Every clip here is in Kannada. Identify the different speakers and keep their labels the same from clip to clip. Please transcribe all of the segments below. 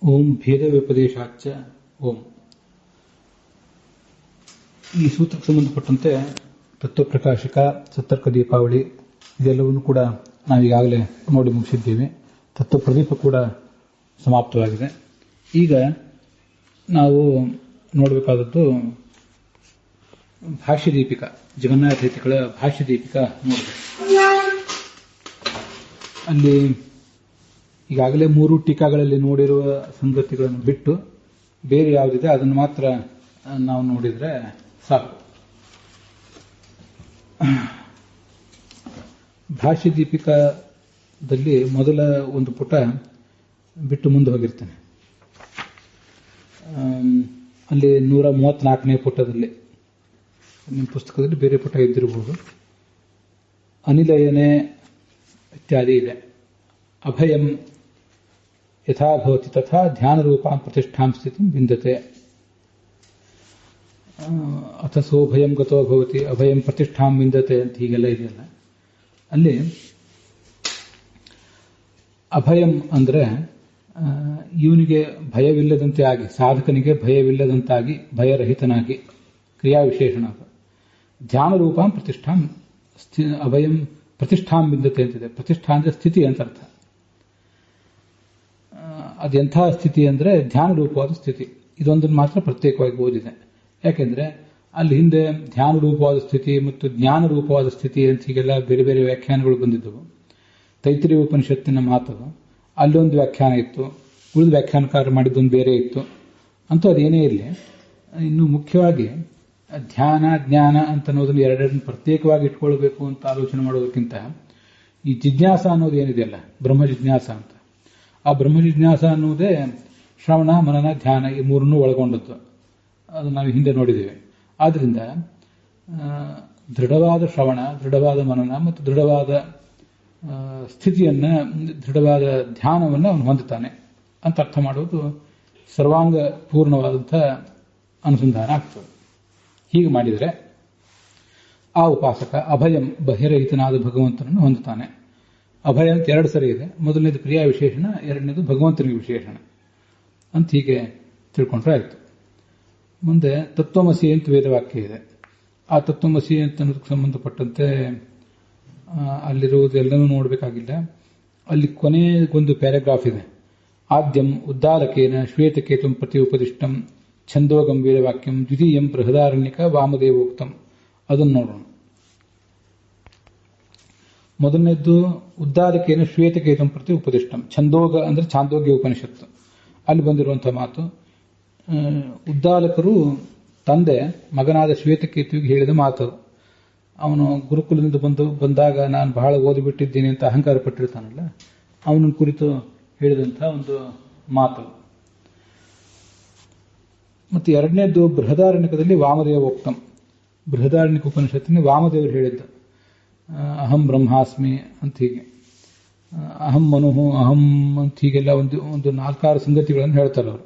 Speaker 1: ಓಂ ಭೇದ ವ್ಯಪದೇಶಾಚ ಓಂ. ಈ ಸೂತ್ರಕ್ಕೆ ಸಂಬಂಧಪಟ್ಟಂತೆ ತತ್ವಪ್ರಕಾಶಕ, ಸತ್ತರ್ಕ ದೀಪಾವಳಿ ಇದೆಲ್ಲವನ್ನು ಕೂಡ ನಾವೀಗಾಗಲೇ ನೋಡಿ ಮುಗಿಸಿದ್ದೀವಿ. ತತ್ವ ಪ್ರದೀಪ ಕೂಡ ಸಮಾಪ್ತವಾಗಿದೆ. ಈಗ ನಾವು ನೋಡಬೇಕಾದದ್ದು ಭಾಷ್ಯದೀಪಿಕಾ, ಜಗನ್ನಾಥ ಯತಿಗಳ ಭಾಷ್ಯದೀಪಿಕಾ ನೋಡಬೇಕು. ಅಲ್ಲಿ ಈಗಾಗಲೇ 3 ಟೀಕಾಗಳಲ್ಲಿ ನೋಡಿರುವ ಸಂಗತಿಗಳನ್ನು ಬಿಟ್ಟು ಬೇರೆ ಯಾವುದಿದೆ ಅದನ್ನು ಮಾತ್ರ ನಾವು ನೋಡಿದರೆ ಸಾಕು. ಭಾಷ್ಯದೀಪಿಕಾದಲ್ಲಿ ಮೊದಲ ಒಂದು ಪುಟ ಬಿಟ್ಟು ಮುಂದೆ ಹೋಗಿರ್ತೇನೆ. ಅಲ್ಲಿ 134ನೇ ಪುಟದಲ್ಲಿ, ನಿಮ್ಮ ಪುಸ್ತಕದಲ್ಲಿ ಬೇರೆ ಪುಟ ಇದ್ದಿರಬಹುದು, ಅನಿಲಯನೆ ಇತ್ಯಾದಿ ಇದೆ. ಅಭಯಂ ಯಥಾ ಭವತಿ ತಥಾ ಧ್ಯಾನ ರೂಪಾಂ ಪ್ರತಿಷ್ಠಾಂ ಸ್ಥಿತಿಂ ವಿಂದತೆ. ಅಥ ಸೋಭಯಂ ಗತೋ ಭವತಿ ಅಭಯಂ ಪ್ರತಿಷ್ಠಾಂ ವಿಂದತೆ ಅಂತ ಹೀಗೆಲ್ಲ ಇದೆಯಲ್ಲ. ಅಲ್ಲಿ ಅಭಯಂ ಅಂದ್ರೆ ಇವನಿಗೆ ಭಯವಿಲ್ಲದಂತೆ ಆಗಿ, ಸಾಧಕನಿಗೆ ಭಯವಿಲ್ಲದಂತಾಗಿ, ಭಯರಹಿತನಾಗಿ, ಕ್ರಿಯಾವಿಶೇಷಣ. ಧ್ಯಾನ ರೂಪಾಂ ಪ್ರತಿಷ್ಠಾಂ, ಅಭಯಂ ಪ್ರತಿಷ್ಠಾಂ ವಿಂದತೆ ಅಂತಿದೆ. ಪ್ರತಿಷ್ಠಾ ಅಂದ್ರೆ ಸ್ಥಿತಿ ಅಂತ ಅರ್ಥ. ಅದೆಂಥ ಸ್ಥಿತಿ ಅಂದ್ರೆ ಧ್ಯಾನ ರೂಪವಾದ ಸ್ಥಿತಿ. ಇದೊಂದನ್ನು ಮಾತ್ರ ಪ್ರತ್ಯೇಕವಾಗಿ ಓದಿದೆ. ಯಾಕೆಂದ್ರೆ ಅಲ್ಲಿ ಹಿಂದೆ ಧ್ಯಾನ ರೂಪವಾದ ಸ್ಥಿತಿ ಮತ್ತು ಜ್ಞಾನ ರೂಪವಾದ ಸ್ಥಿತಿ ಅಂತ ಹೀಗೆಲ್ಲ ಬೇರೆ ಬೇರೆ ವ್ಯಾಖ್ಯಾನಗಳು ಬಂದಿದ್ದವು. ತೈತ್ರಿಯ ಉಪನಿಷತ್ತಿನ ಮಾತು ಅಲ್ಲೊಂದು ವ್ಯಾಖ್ಯಾನ ಇತ್ತು, ಉಳಿದ ವ್ಯಾಖ್ಯಾನಕಾರ ಮಾಡಿದ್ದೊಂದು ಬೇರೆ ಇತ್ತು. ಅಂತೂ ಅದೇನೇ ಇರಲಿ, ಇನ್ನು ಮುಖ್ಯವಾಗಿ ಧ್ಯಾನ ಜ್ಞಾನ ಅಂತ ಅನ್ನೋದನ್ನು ಎರಡೆರಡನ್ನು ಪ್ರತ್ಯೇಕವಾಗಿ ಇಟ್ಕೊಳ್ಬೇಕು ಅಂತ ಆಲೋಚನೆ ಮಾಡೋದಕ್ಕಿಂತ ಈ ಜಿಜ್ಞಾಸ ಅನ್ನೋದು ಏನಿದೆಯಲ್ಲ, ಬ್ರಹ್ಮ ಜಿಜ್ಞಾಸ ಅಂತ, ಆ ಬ್ರಹ್ಮ ಜಿಜ್ಞಾಸ ಅನ್ನೋದೇ ಶ್ರವಣ ಮನನ ಧ್ಯಾನ ಈ ಮೂರನ್ನೂ ಒಳಗೊಂಡದ್ದು. ಅದು ನಾವು ಹಿಂದೆ ನೋಡಿದ್ದೇವೆ. ಆದ್ರಿಂದ ದೃಢವಾದ ಶ್ರವಣ, ದೃಢವಾದ ಮನನ ಮತ್ತು ದೃಢವಾದ ಸ್ಥಿತಿಯನ್ನ, ದೃಢವಾದ ಧ್ಯಾನವನ್ನು ಅವನು ಹೊಂದುತ್ತಾನೆ ಅಂತ ಅರ್ಥ ಮಾಡೋದು ಸರ್ವಾಂಗ ಪೂರ್ಣವಾದಂಥ ಅನುಸಂಧಾನ ಆಗ್ತದೆ. ಹೀಗೆ ಮಾಡಿದರೆ ಆ ಉಪಾಸಕ ಅಭಯಂ, ಬಹಿರಹಿತನಾದ ಭಗವಂತನನ್ನು ಹೊಂದುತ್ತಾನೆ. ಅಭಯ ಅಂತ 2 ಸರಿ ಇದೆ. ಮೊದಲನೇದು ಕ್ರಿಯಾ ವಿಶೇಷಣ, ಎರಡನೇದು ಭಗವಂತನಿಗೆ ವಿಶೇಷಣ ಅಂತ ಹೀಗೆ ತಿಳ್ಕೊಂಡ್ರೆ ಆಯ್ತು. ಮುಂದೆ ತತ್ವಮಸಿ ಅಂತ ವೇದವಾಕ್ಯ ಇದೆ. ಆ ತತ್ವಮಸಿ ಅಂತ ಅನ್ನೋದಕ್ಕೆ ಸಂಬಂಧಪಟ್ಟಂತೆ ಅಲ್ಲಿರುವುದೆಲ್ಲನೂ ನೋಡಬೇಕಾಗಿಲ್ಲ. ಅಲ್ಲಿ ಕೊನೆಗೊಂದು ಪ್ಯಾರಾಗ್ರಾಫ್ ಇದೆ. ಆದ್ಯಂ ಉದ್ದಾಲಕೇನ ಶ್ವೇತಕೇತುಂ ಪ್ರತಿ ಉಪದಿಷ್ಟಂ ಛಂದೋಗಂ ವೇದವಾಕ್ಯಂ ದ್ವಿತೀಯಂ ಬೃಹದಾರಣ್ಯಕ ವಾಮದೇವೋಕ್ತಂ. ಅದನ್ನು ನೋಡೋಣ. ಮೊದಲನೇದ್ದು ಉದ್ದಾಲಕೇನ ಶ್ವೇತಕೇತುಂ ಪ್ರತಿ ಉಪದಿಷ್ಟಂ. ಛಂದೋಗ ಅಂದ್ರೆ ಛಾಂದೋಗ್ಯ ಉಪನಿಷತ್ತು. ಅಲ್ಲಿ ಬಂದಿರುವಂತಹ ಮಾತು, ಉದ್ದಾಲಕರು ತಂದೆ ಮಗನಾದ ಶ್ವೇತಕೇತುವಿಗೆ ಹೇಳಿದ ಮಾತು. ಅವನು ಗುರುಕುಲದಿಂದ ಬಂದಾಗ ನಾನು ಬಹಳ ಓದಿಬಿಟ್ಟಿದ್ದೀನಿ ಅಂತ ಅಹಂಕಾರ ಪಟ್ಟಿರ್ತಾನಲ್ಲ, ಅವನ ಕುರಿತು ಹೇಳಿದಂತಹ ಒಂದು ಮಾತು. ಮತ್ತು ಎರಡನೇದು ಬೃಹದಾರಣ್ಯಕದಲ್ಲಿ ವಾಮದೇವೋಕ್ತಂ. ಬೃಹದಾರಣ್ಯಕ ಉಪನಿಷತ್ತಿನ ವಾಮದೇವರು ಹೇಳಿದ್ದ ಅಹಂ ಬ್ರಹ್ಮಾಸ್ಮಿ ಅಂತ ಹೀಗೆ, ಅಹಂ ಮನುಹು ಅಹಂ ಅಂತ ಹೀಗೆಲ್ಲ ಒಂದು 4-6 ಸಂಗತಿಗಳನ್ನು ಹೇಳ್ತಾರೆ ಅವರು.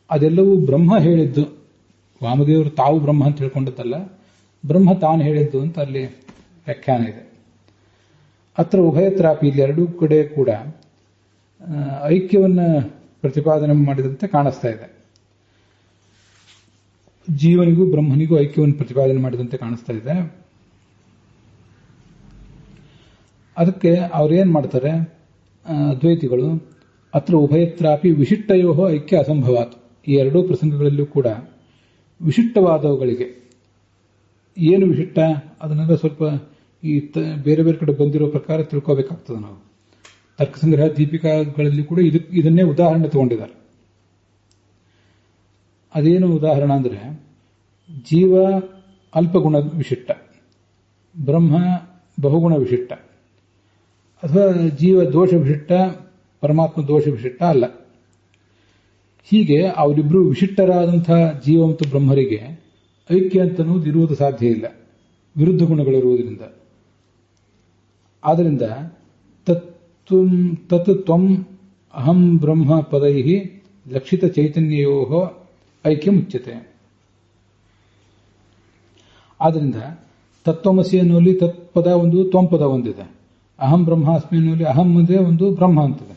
Speaker 1: ಅದೆಲ್ಲವೂ ಬ್ರಹ್ಮ ಹೇಳಿದ್ದು. ವಾಮದೇವರು ತಾವು ಬ್ರಹ್ಮ ಅಂತ ಹೇಳ್ಕೊಂಡದ್ದಲ್ಲ, ಬ್ರಹ್ಮ ತಾನು ಹೇಳಿದ್ದು ಅಂತ ಅಲ್ಲಿ ವ್ಯಾಖ್ಯಾನ ಇದೆ. ಅತ್ರ ಉಭಯತ್ರಾಪಿ, ಇಲ್ಲಿ 2 ಕಡೆ ಕೂಡ ಐಕ್ಯವನ್ನು ಪ್ರತಿಪಾದನೆ ಮಾಡಿದಂತೆ ಕಾಣಿಸ್ತಾ ಇದೆ. ಜೀವನಿಗೂ ಬ್ರಹ್ಮನಿಗೂ ಐಕ್ಯವನ್ನು ಪ್ರತಿಪಾದನೆ ಮಾಡಿದಂತೆ ಕಾಣಿಸ್ತಾ ಇದೆ. ಅದಕ್ಕೆ ಅವ್ರೇನ್ ಮಾಡ್ತಾರೆ ಅದ್ವೈತಿಗಳು, ಅತ್ರ ಉಭಯತ್ರಾಪಿ ವಿಶಿಷ್ಟಯೋ ಐಕ್ಯ ಅಸಂಭವಾತ್. ಈ 2 ಪ್ರಸಂಗಗಳಲ್ಲೂ ಕೂಡ ವಿಶಿಷ್ಟವಾದವುಗಳಿಗೆ ಏನು ವಿಶಿಷ್ಟ ಅದನ್ನೆಲ್ಲ ಸ್ವಲ್ಪ ಈ ಬೇರೆ ಬೇರೆ ಕಡೆ ಬಂದಿರೋ ಪ್ರಕಾರ ತಿಳ್ಕೋಬೇಕಾಗ್ತದೆ ನಾವು. ತರ್ಕಸಂಗ್ರಹ ದೀಪಿಕಾಗಳಲ್ಲಿ ಕೂಡ ಇದನ್ನೇ ಉದಾಹರಣೆ ತಗೊಂಡಿದ್ದಾರೆ. ಅದೇನು ಉದಾಹರಣೆ ಅಂದ್ರೆ, ಜೀವ ಅಲ್ಪಗುಣ ವಿಶಿಷ್ಟ, ಬ್ರಹ್ಮ ಬಹುಗುಣ ವಿಶಿಷ್ಟ, ಅಥವಾ ಜೀವ ದೋಷ ವಿಶಿಷ್ಟ, ಪರಮಾತ್ಮ ದೋಷ ವಿಶಿಷ್ಟ ಅಲ್ಲ. ಹೀಗೆ ಅವರಿಬ್ಬರು ವಿಶಿಷ್ಟರಾದಂತಹ ಜೀವ ಮತ್ತು ಬ್ರಹ್ಮರಿಗೆ ಐಕ್ಯ ಅಂತನ್ನುವುದು ಇರುವುದು ಸಾಧ್ಯ ಇಲ್ಲ, ವಿರುದ್ಧ ಗುಣಗಳಿರುವುದರಿಂದ. ಆದ್ದರಿಂದ ತತ್ ತ್ವಂ ಅಹಂ ಬ್ರಹ್ಮ ಪದೈ ಲಕ್ಷಿತ ಚೈತನ್ಯೋ ಐಕ್ಯ ಮುಚ್ಯತೆ. ಆದ್ದರಿಂದ ತತ್ವಮಸಿ ಅನ್ನುವಲ್ಲಿ ತತ್ಪದ ಒಂದು, ತ್ವಂಪದ ಒಂದಿದೆ. ಅಹಂ ಬ್ರಹ್ಮಾಸ್ಮಿ ಅನ್ನುವಲ್ಲಿ ಅಹಂ ಮುಂದೆ ಒಂದು, ಬ್ರಹ್ಮ ಅಂತಿದೆ.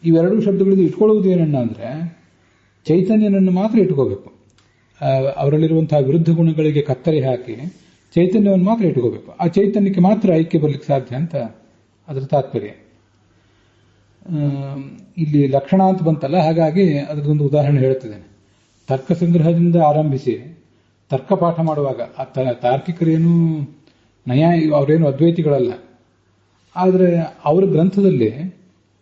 Speaker 1: ಇವೆರಡೂ ಶಬ್ದಗಳಿಂದ ಇಟ್ಕೊಳ್ಳುವುದು ಏನನ್ನ ಅಂದರೆ ಚೈತನ್ಯನನ್ನು ಮಾತ್ರ ಇಟ್ಕೋಬೇಕು. ಅವರಲ್ಲಿರುವಂತಹ ವಿರುದ್ಧ ಗುಣಗಳಿಗೆ ಕತ್ತರಿ ಹಾಕಿ ಚೈತನ್ಯವನ್ನು ಮಾತ್ರ ಇಟ್ಕೋಬೇಕು. ಆ ಚೈತನ್ಯಕ್ಕೆ ಮಾತ್ರ ಐಕ್ಯ ಬರಲಿಕ್ಕೆ ಸಾಧ್ಯ ಅಂತ ಅದರ ತಾತ್ಪರ್ಯ. ಇಲ್ಲಿ ಲಕ್ಷಣ ಅಂತ ಬಂತಲ್ಲ, ಹಾಗಾಗಿ ಅದರದೊಂದು ಉದಾಹರಣೆ ಹೇಳುತ್ತಿದ್ದೇನೆ. ತರ್ಕ ಸಂಗ್ರಹದಿಂದ ಆರಂಭಿಸಿ ತರ್ಕ ಪಾಠ ಮಾಡುವಾಗ ತಾರ್ಕಿಕರೇನು ಅವರೇನು ಅದ್ವೈತಿಗಳಲ್ಲ, ಆದರೆ ಅವರ ಗ್ರಂಥದಲ್ಲಿ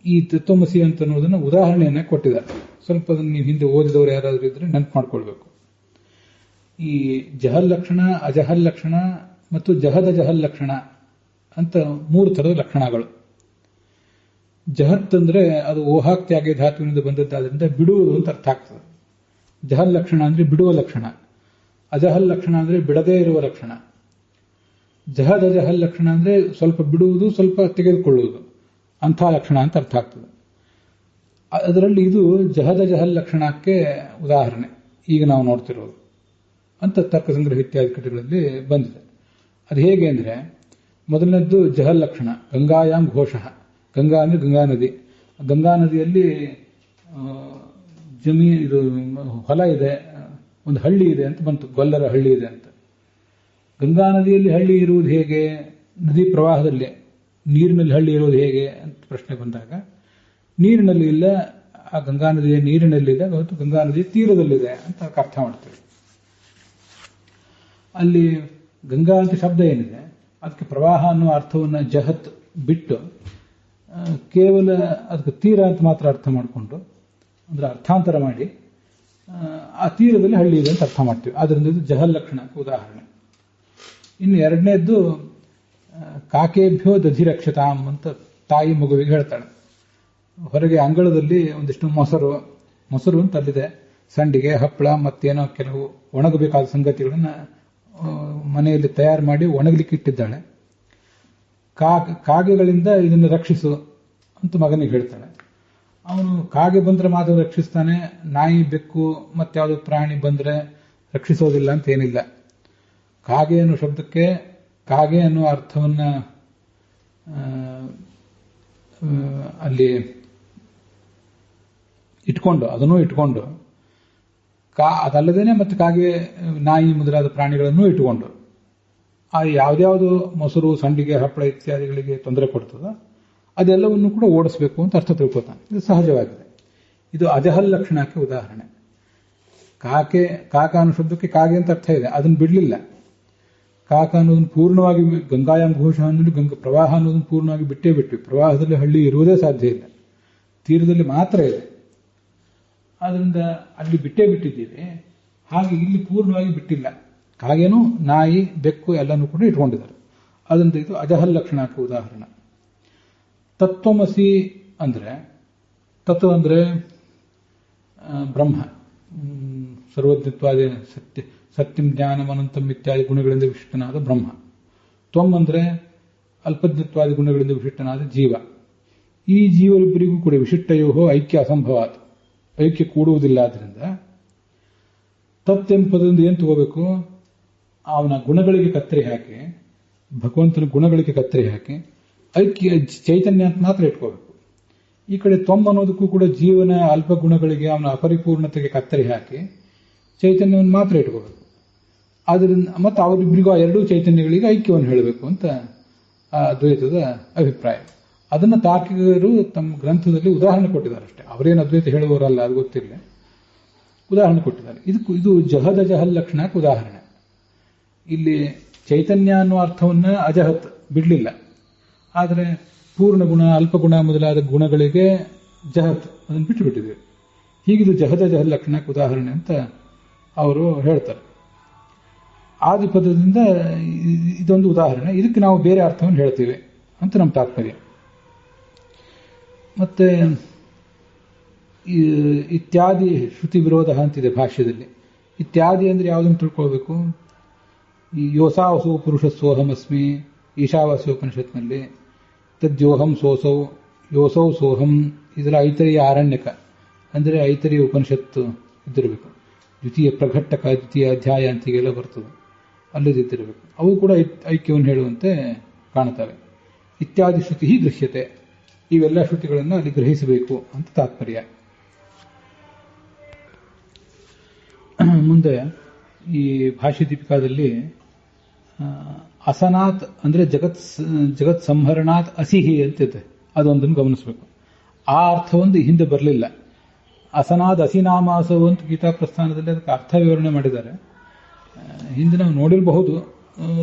Speaker 1: ಈ ತತ್ವಮಸಿ ಅಂತ ಅನ್ನೋದನ್ನು ಉದಾಹರಣೆಯನ್ನ ಕೊಟ್ಟಿದ್ದಾರೆ. ಸ್ವಲ್ಪ ಅದನ್ನು ನೀವು ಹಿಂದೆ ಓದಿದವರು ಯಾರಾದರೂ ಇದ್ರೆ ನೆನಪು ಮಾಡ್ಕೊಳ್ಬೇಕು. ಈ ಜಹಲ್ ಲಕ್ಷಣ, ಅಜಹಲ್ ಲಕ್ಷಣ ಮತ್ತು ಜಹದ ಜಹಲ್ ಲಕ್ಷಣ ಅಂತ 3 ಥರದ ಲಕ್ಷಣಗಳು. ಜಹತ್ ಅಂದ್ರೆ ಅದು ಓಹಾಕ್ತ್ಯಾಗ ಧಾತುವಿನಿಂದ ಬಂದದ್ದಾದ್ರಿಂದ ಬಿಡುವುದು ಅಂತ ಅರ್ಥ ಆಗ್ತದೆ. ಜಹಲ್ ಲಕ್ಷಣ ಅಂದ್ರೆ ಬಿಡುವ ಲಕ್ಷಣ. ಅಜಹಲ್ ಲಕ್ಷಣ ಅಂದ್ರೆ ಬಿಡದೇ ಇರುವ ಲಕ್ಷಣ. ಜಹದ ಜಹಲ್ ಲಕ್ಷಣ ಅಂದ್ರೆ ಸ್ವಲ್ಪ ಬಿಡುವುದು, ಸ್ವಲ್ಪ ತೆಗೆದುಕೊಳ್ಳುವುದು, ಅಂಥ ಲಕ್ಷಣ ಅಂತ ಅರ್ಥ ಆಗ್ತದೆ. ಅದರಲ್ಲಿ ಇದು ಜಹದ ಜಹಲ್ ಲಕ್ಷಣಕ್ಕೆ ಉದಾಹರಣೆ ಈಗ ನಾವು ನೋಡ್ತಿರೋದು ಅಂತ ತರ್ಕ ಸಂಗ್ರಹ ಇತ್ಯಾದಿ ಕೃತಿಗಳಲ್ಲಿ ಬಂದಿದೆ. ಅದು ಹೇಗೆ ಅಂದರೆ, ಮೊದಲನೇದ್ದು ಜಹಲ್ ಲಕ್ಷಣ, ಗಂಗಾಯಾಮ್ ಘೋಷಃ. ಗಂಗಾ ಅಂದರೆ ಗಂಗಾ ನದಿ. ಗಂಗಾ ನದಿಯಲ್ಲಿ ಇದು ಹೊಲ ಇದೆ, ಒಂದು ಹಳ್ಳಿ ಇದೆ ಅಂತ ಬಂತು, ಗೊಲ್ಲರ ಹಳ್ಳಿ ಇದೆ ಅಂತ. ಗಂಗಾ ನದಿಯಲ್ಲಿ ಹಳ್ಳಿ ಇರುವುದು ಹೇಗೆ? ನದಿ ಪ್ರವಾಹದಲ್ಲಿ ನೀರಿನಲ್ಲಿ ಹಳ್ಳಿ ಇರುವುದು ಹೇಗೆ ಅಂತ ಪ್ರಶ್ನೆ ಬಂದಾಗ, ನೀರಿನಲ್ಲಿ ಇಲ್ಲ, ಆ ಗಂಗಾ ನದಿಯ ನೀರಿನಲ್ಲಿದೆ ಮತ್ತು ಗಂಗಾ ನದಿಯ ತೀರದಲ್ಲಿದೆ ಅಂತ ಅರ್ಥ ಮಾಡ್ತೇವೆ. ಅಲ್ಲಿ ಗಂಗಾ ಅಂತ ಶಬ್ದ ಏನಿದೆ ಅದಕ್ಕೆ ಪ್ರವಾಹ ಅನ್ನೋ ಅರ್ಥವನ್ನು ಜಹತ್ ಬಿಟ್ಟು ಕೇವಲ ಅದಕ್ಕೆ ತೀರ ಅಂತ ಮಾತ್ರ ಅರ್ಥ ಮಾಡಿಕೊಂಡು, ಅಂದ್ರೆ ಅರ್ಥಾಂತರ ಮಾಡಿ ಆ ತೀರದಲ್ಲಿ ಹಳ್ಳಿ ಇದೆ ಅಂತ ಅರ್ಥ ಮಾಡ್ತೀವಿ. ಆದ್ರಿಂದ ಇದು ಜಹಲ್ ಲಕ್ಷಣಕ್ಕೆ ಉದಾಹರಣೆ. ಇನ್ನು ಎರಡನೇದ್ದು ಕಾಕೇಭ್ಯೋ ದಧಿರಕ್ಷತಾಂ ಅಂತ ತಾಯಿ ಮಗುವಿಗೆ ಹೇಳ್ತಾಳೆ. ಹೊರಗೆ ಅಂಗಳದಲ್ಲಿ ಒಂದಿಷ್ಟು ಮೊಸರು ಅಂತ ಅಲ್ಲಿದೆ, ಸಂಡಿಗೆ, ಹಪ್ಪಳ ಮತ್ತೇನೋ ಕೆಲವು ಒಣಗಬೇಕಾದ ಸಂಗತಿಗಳನ್ನ ಮನೆಯಲ್ಲಿ ತಯಾರು ಮಾಡಿ ಒಣಗಲಿಕ್ಕೆ ಇಟ್ಟಿದ್ದಾಳೆ. ಕಾಗೆಗಳಿಂದ ಇದನ್ನು ರಕ್ಷಿಸು ಅಂತ ಮಗನಿಗೆ ಹೇಳ್ತಾಳೆ. ಅವನು ಕಾಗೆ ಬಂದ್ರೆ ಮಾತ್ರ ರಕ್ಷಿಸ್ತಾನೆ, ನಾಯಿ ಬೆಕ್ಕು ಮತ್ತಾವುದು ಪ್ರಾಣಿ ಬಂದ್ರೆ ರಕ್ಷಿಸೋದಿಲ್ಲ ಅಂತ ಏನಿಲ್ಲ. ಕಾಗೆ ಅನ್ನೋ ಶಬ್ದಕ್ಕೆ ಕಾಗೆ ಅನ್ನೋ ಅರ್ಥವನ್ನ ಅಲ್ಲಿ ಅದನ್ನೂ ಇಟ್ಕೊಂಡು ಅದಲ್ಲದೇನೆ ಮತ್ತೆ ಕಾಗೆ, ನಾಯಿ ಮೊದಲಾದ ಪ್ರಾಣಿಗಳನ್ನು ಇಟ್ಟುಕೊಂಡು ಆ ಯಾವ್ದ್ಯಾವುದು ಮೊಸರು, ಸಂಡಿಗೆ, ಹಪ್ಪಳ ಇತ್ಯಾದಿಗಳಿಗೆ ತೊಂದರೆ ಕೊಡ್ತದೋ ಅದೆಲ್ಲವನ್ನು ಕೂಡ ಓಡಿಸಬೇಕು ಅಂತ ಅರ್ಥ ತಿಳ್ಕೊತಾನೆ. ಇದು ಸಹಜವಾಗಿದೆ. ಇದು ಅಜಹಲ್ ಲಕ್ಷಣಕ್ಕೆ ಉದಾಹರಣೆ. ಕಾಕ ಅನ್ನೋ ಶಬ್ದಕ್ಕೆ ಕಾಗೆ ಅಂತ ಅರ್ಥ ಇದೆ, ಅದನ್ನು ಬಿಡಲಿಲ್ಲ. ಕಾಕ ಅನ್ನೋದನ್ನು ಪೂರ್ಣವಾಗಿ ಗಂಗಾಯಾಮ್ ಘೋಷ ಅನ್ನೋದು ಪ್ರವಾಹ ಅನ್ನೋದನ್ನು ಪೂರ್ಣವಾಗಿ ಬಿಟ್ಟೇ ಬಿಟ್ವಿ. ಪ್ರವಾಹದಲ್ಲಿ ಹಳ್ಳಿ ಇರುವುದೇ ಸಾಧ್ಯ ಇಲ್ಲ, ತೀರದಲ್ಲಿ ಮಾತ್ರ ಇದೆ. ಆದ್ರಿಂದ ಅಲ್ಲಿ ಬಿಟ್ಟೇ ಬಿಟ್ಟಿದ್ದೀವಿ. ಹಾಗೆ ಇಲ್ಲಿ ಪೂರ್ಣವಾಗಿ ಬಿಟ್ಟಿಲ್ಲ. ಕಾಗೇನು, ನಾಯಿ, ಬೆಕ್ಕು ಎಲ್ಲನೂ ಕೂಡ ಇಟ್ಕೊಂಡಿದ್ದಾರೆ. ಅದರಿಂದ ಇದು ಅಜಹಲ್ ಲಕ್ಷಣಕ್ಕೆ ಉದಾಹರಣೆ. ತತ್ವಮಸಿ ಅಂದ್ರೆ, ತತ್ವ ಅಂದ್ರೆ ಬ್ರಹ್ಮ, ಸರ್ವಜ್ಞತ್ವಾದಿ ಸತ್ಯಂ ಜ್ಞಾನಂ ಅನಂತಂ ಇತ್ಯಾದಿ ಗುಣಗಳಿಂದ ವಿಶಿಷ್ಟನಾದ ಬ್ರಹ್ಮ. ತ್ವಂ ಅಂದ್ರೆ ಅಲ್ಪಜ್ಞತ್ವಾದಿ ಗುಣಗಳಿಂದ ವಿಶಿಷ್ಟನಾದ ಜೀವ. ಈ ಜೀವರಿಬ್ಬರಿಗೂ ಕೂಡ ವಿಶಿಷ್ಟಯೋ ಐಕ್ಯ ಅಸಂಭವಾತ್, ಐಕ್ಯ ಕೂಡುವುದಿಲ್ಲ. ಆದ್ರಿಂದ ತತ್ ಎಂಬುದರಿಂದ ಏನು ತಗೋಬೇಕು? ಅವನ ಗುಣಗಳಿಗೆ ಕತ್ತರಿ ಹಾಕಿ, ಭಗವಂತನ ಗುಣಗಳಿಗೆ ಕತ್ತರಿ ಹಾಕಿ ಐಕ್ಯ ಚೈತನ್ಯ ಅಂತ ಮಾತ್ರ ಇಟ್ಕೋಬೇಕು. ಈ ಕಡೆ ತ್ವಂ ಅನ್ನೋದಕ್ಕೂ ಕೂಡ ಜೀವನ ಅಲ್ಪ ಗುಣಗಳಿಗೆ, ಅವನ ಅಪರಿಪೂರ್ಣತೆಗೆ ಕತ್ತರಿ ಹಾಕಿ ಚೈತನ್ಯವನ್ನು ಮಾತ್ರ ಇಟ್ಕೋಬೇಕು. ಆದ್ರಿಂದ ಮತ್ತೆ ಅವರಿಬ್ಬರಿಗೂ ಆ ಎರಡೂ ಚೈತನ್ಯಗಳಿಗೆ ಐಕ್ಯವನ್ನು ಹೇಳಬೇಕು ಅಂತ ಆ ಅದ್ವೈತದ ಅಭಿಪ್ರಾಯ. ಅದನ್ನು ತಾರ್ಕಿಕರು ತಮ್ಮ ಗ್ರಂಥದಲ್ಲಿ ಉದಾಹರಣೆ ಕೊಟ್ಟಿದ್ದಾರೆ ಅಷ್ಟೇ. ಅವರೇನು ಅದ್ವೈತ ಹೇಳುವವರಲ್ಲ, ಅದು ಗೊತ್ತಿಲ್ಲ, ಉದಾಹರಣೆ ಕೊಟ್ಟಿದ್ದಾರೆ. ಇದು ಜಹದ ಜಹಲ್ ಲಕ್ಷಣಕ್ಕೆ ಉದಾಹರಣೆ. ಇಲ್ಲಿ ಚೈತನ್ಯ ಅನ್ನೋ ಅರ್ಥವನ್ನ ಅಜಹತ್ ಬಿಡಲಿಲ್ಲ, ಆದರೆ ಪೂರ್ಣ ಗುಣ, ಅಲ್ಪಗುಣ ಮೊದಲಾದ ಗುಣಗಳಿಗೆ ಜಹತ್ ಅದನ್ನು ಬಿಟ್ಟು ಬಿಟ್ಟಿದೆ. ಹೀಗಿದು ಜಹದ ಜಹಲ್ ಲಕ್ಷಣಕ್ಕೆ ಉದಾಹರಣೆ ಅಂತ ಅವರು ಹೇಳ್ತಾರೆ. ಆದಿಪದದಿಂದ ಇದೊಂದು ಉದಾಹರಣೆ, ಇದಕ್ಕೆ ನಾವು ಬೇರೆ ಅರ್ಥವನ್ನು ಹೇಳ್ತೀವಿ ಅಂತ ನಮ್ಮ ತಾತ್ಪರ್ಯ. ಮತ್ತೆ ಇತ್ಯಾದಿ ಶ್ರುತಿ ವಿರೋಧ ಅಂತಿದೆ ಭಾಷ್ಯದಲ್ಲಿ. ಇತ್ಯಾದಿ ಅಂದ್ರೆ ಯಾವುದನ್ನು ತಿಳ್ಕೊಳ್ಬೇಕು? ಈ ಯೋಸಾವಸು ಪುರುಷ ಸೋಹಮಸ್ಮಿ ಈಶಾವಾಸ್ಯ ಉಪನಿಷತ್ನಲ್ಲಿ ತದ್ಯೋಹಂ ಸೋಸೌ ಯೋಸೌ ಸೋಹಂ, ಇದರ ಐತರಿಯ ಆರಣ್ಯಕ ಅಂದರೆ ಐತರಿಯ ಉಪನಿಷತ್ತು ಇದ್ದಿರಬೇಕು. ದ್ವಿತೀಯ ಪ್ರಘಟ್ಟಕ, ದ್ವಿತೀಯ ಅಧ್ಯಾಯ ಅಂತೀಗೆಲ್ಲ ಬರ್ತದೆ, ಅಲ್ಲಿದ್ದಿರಬೇಕು. ಅವು ಕೂಡ ಐಕ್ಯವನ್ನು ಹೇಳುವಂತೆ ಕಾಣುತ್ತವೆ. ಇತ್ಯಾದಿ ಶ್ರುತಿ ಗೃಹ್ಯತೆ, ಇವೆಲ್ಲ ಶ್ರುತಿಗಳನ್ನು ಅಲ್ಲಿ ಗ್ರಹಿಸಬೇಕು ಅಂತ ತಾತ್ಪರ್ಯ. ಮುಂದೆ ಈ ಭಾಷ್ಯ ದೀಪಿಕಾದಲ್ಲಿ ಅಸನಾತ್ ಅಂದ್ರೆ ಜಗತ್ ಸಂಹರಣಾತ್ ಅಸಿಹಿ ಅಂತಿದೆ, ಅದೊಂದನ್ನು ಗಮನಿಸಬೇಕು. ಆ ಅರ್ಥವೊಂದು ಹಿಂದೆ ಬರಲಿಲ್ಲ. ಅಸನಾದ್ ಅಸಿನಾಮಾಸವು ಅಂತ ಗೀತಾ ಪ್ರಸ್ಥಾನದಲ್ಲಿ ಅದಕ್ಕೆ ಅರ್ಥ ವಿವರಣೆ ಮಾಡಿದ್ದಾರೆ. ಹಿಂದೆ ನಾವು ನೋಡಿರಬಹುದು,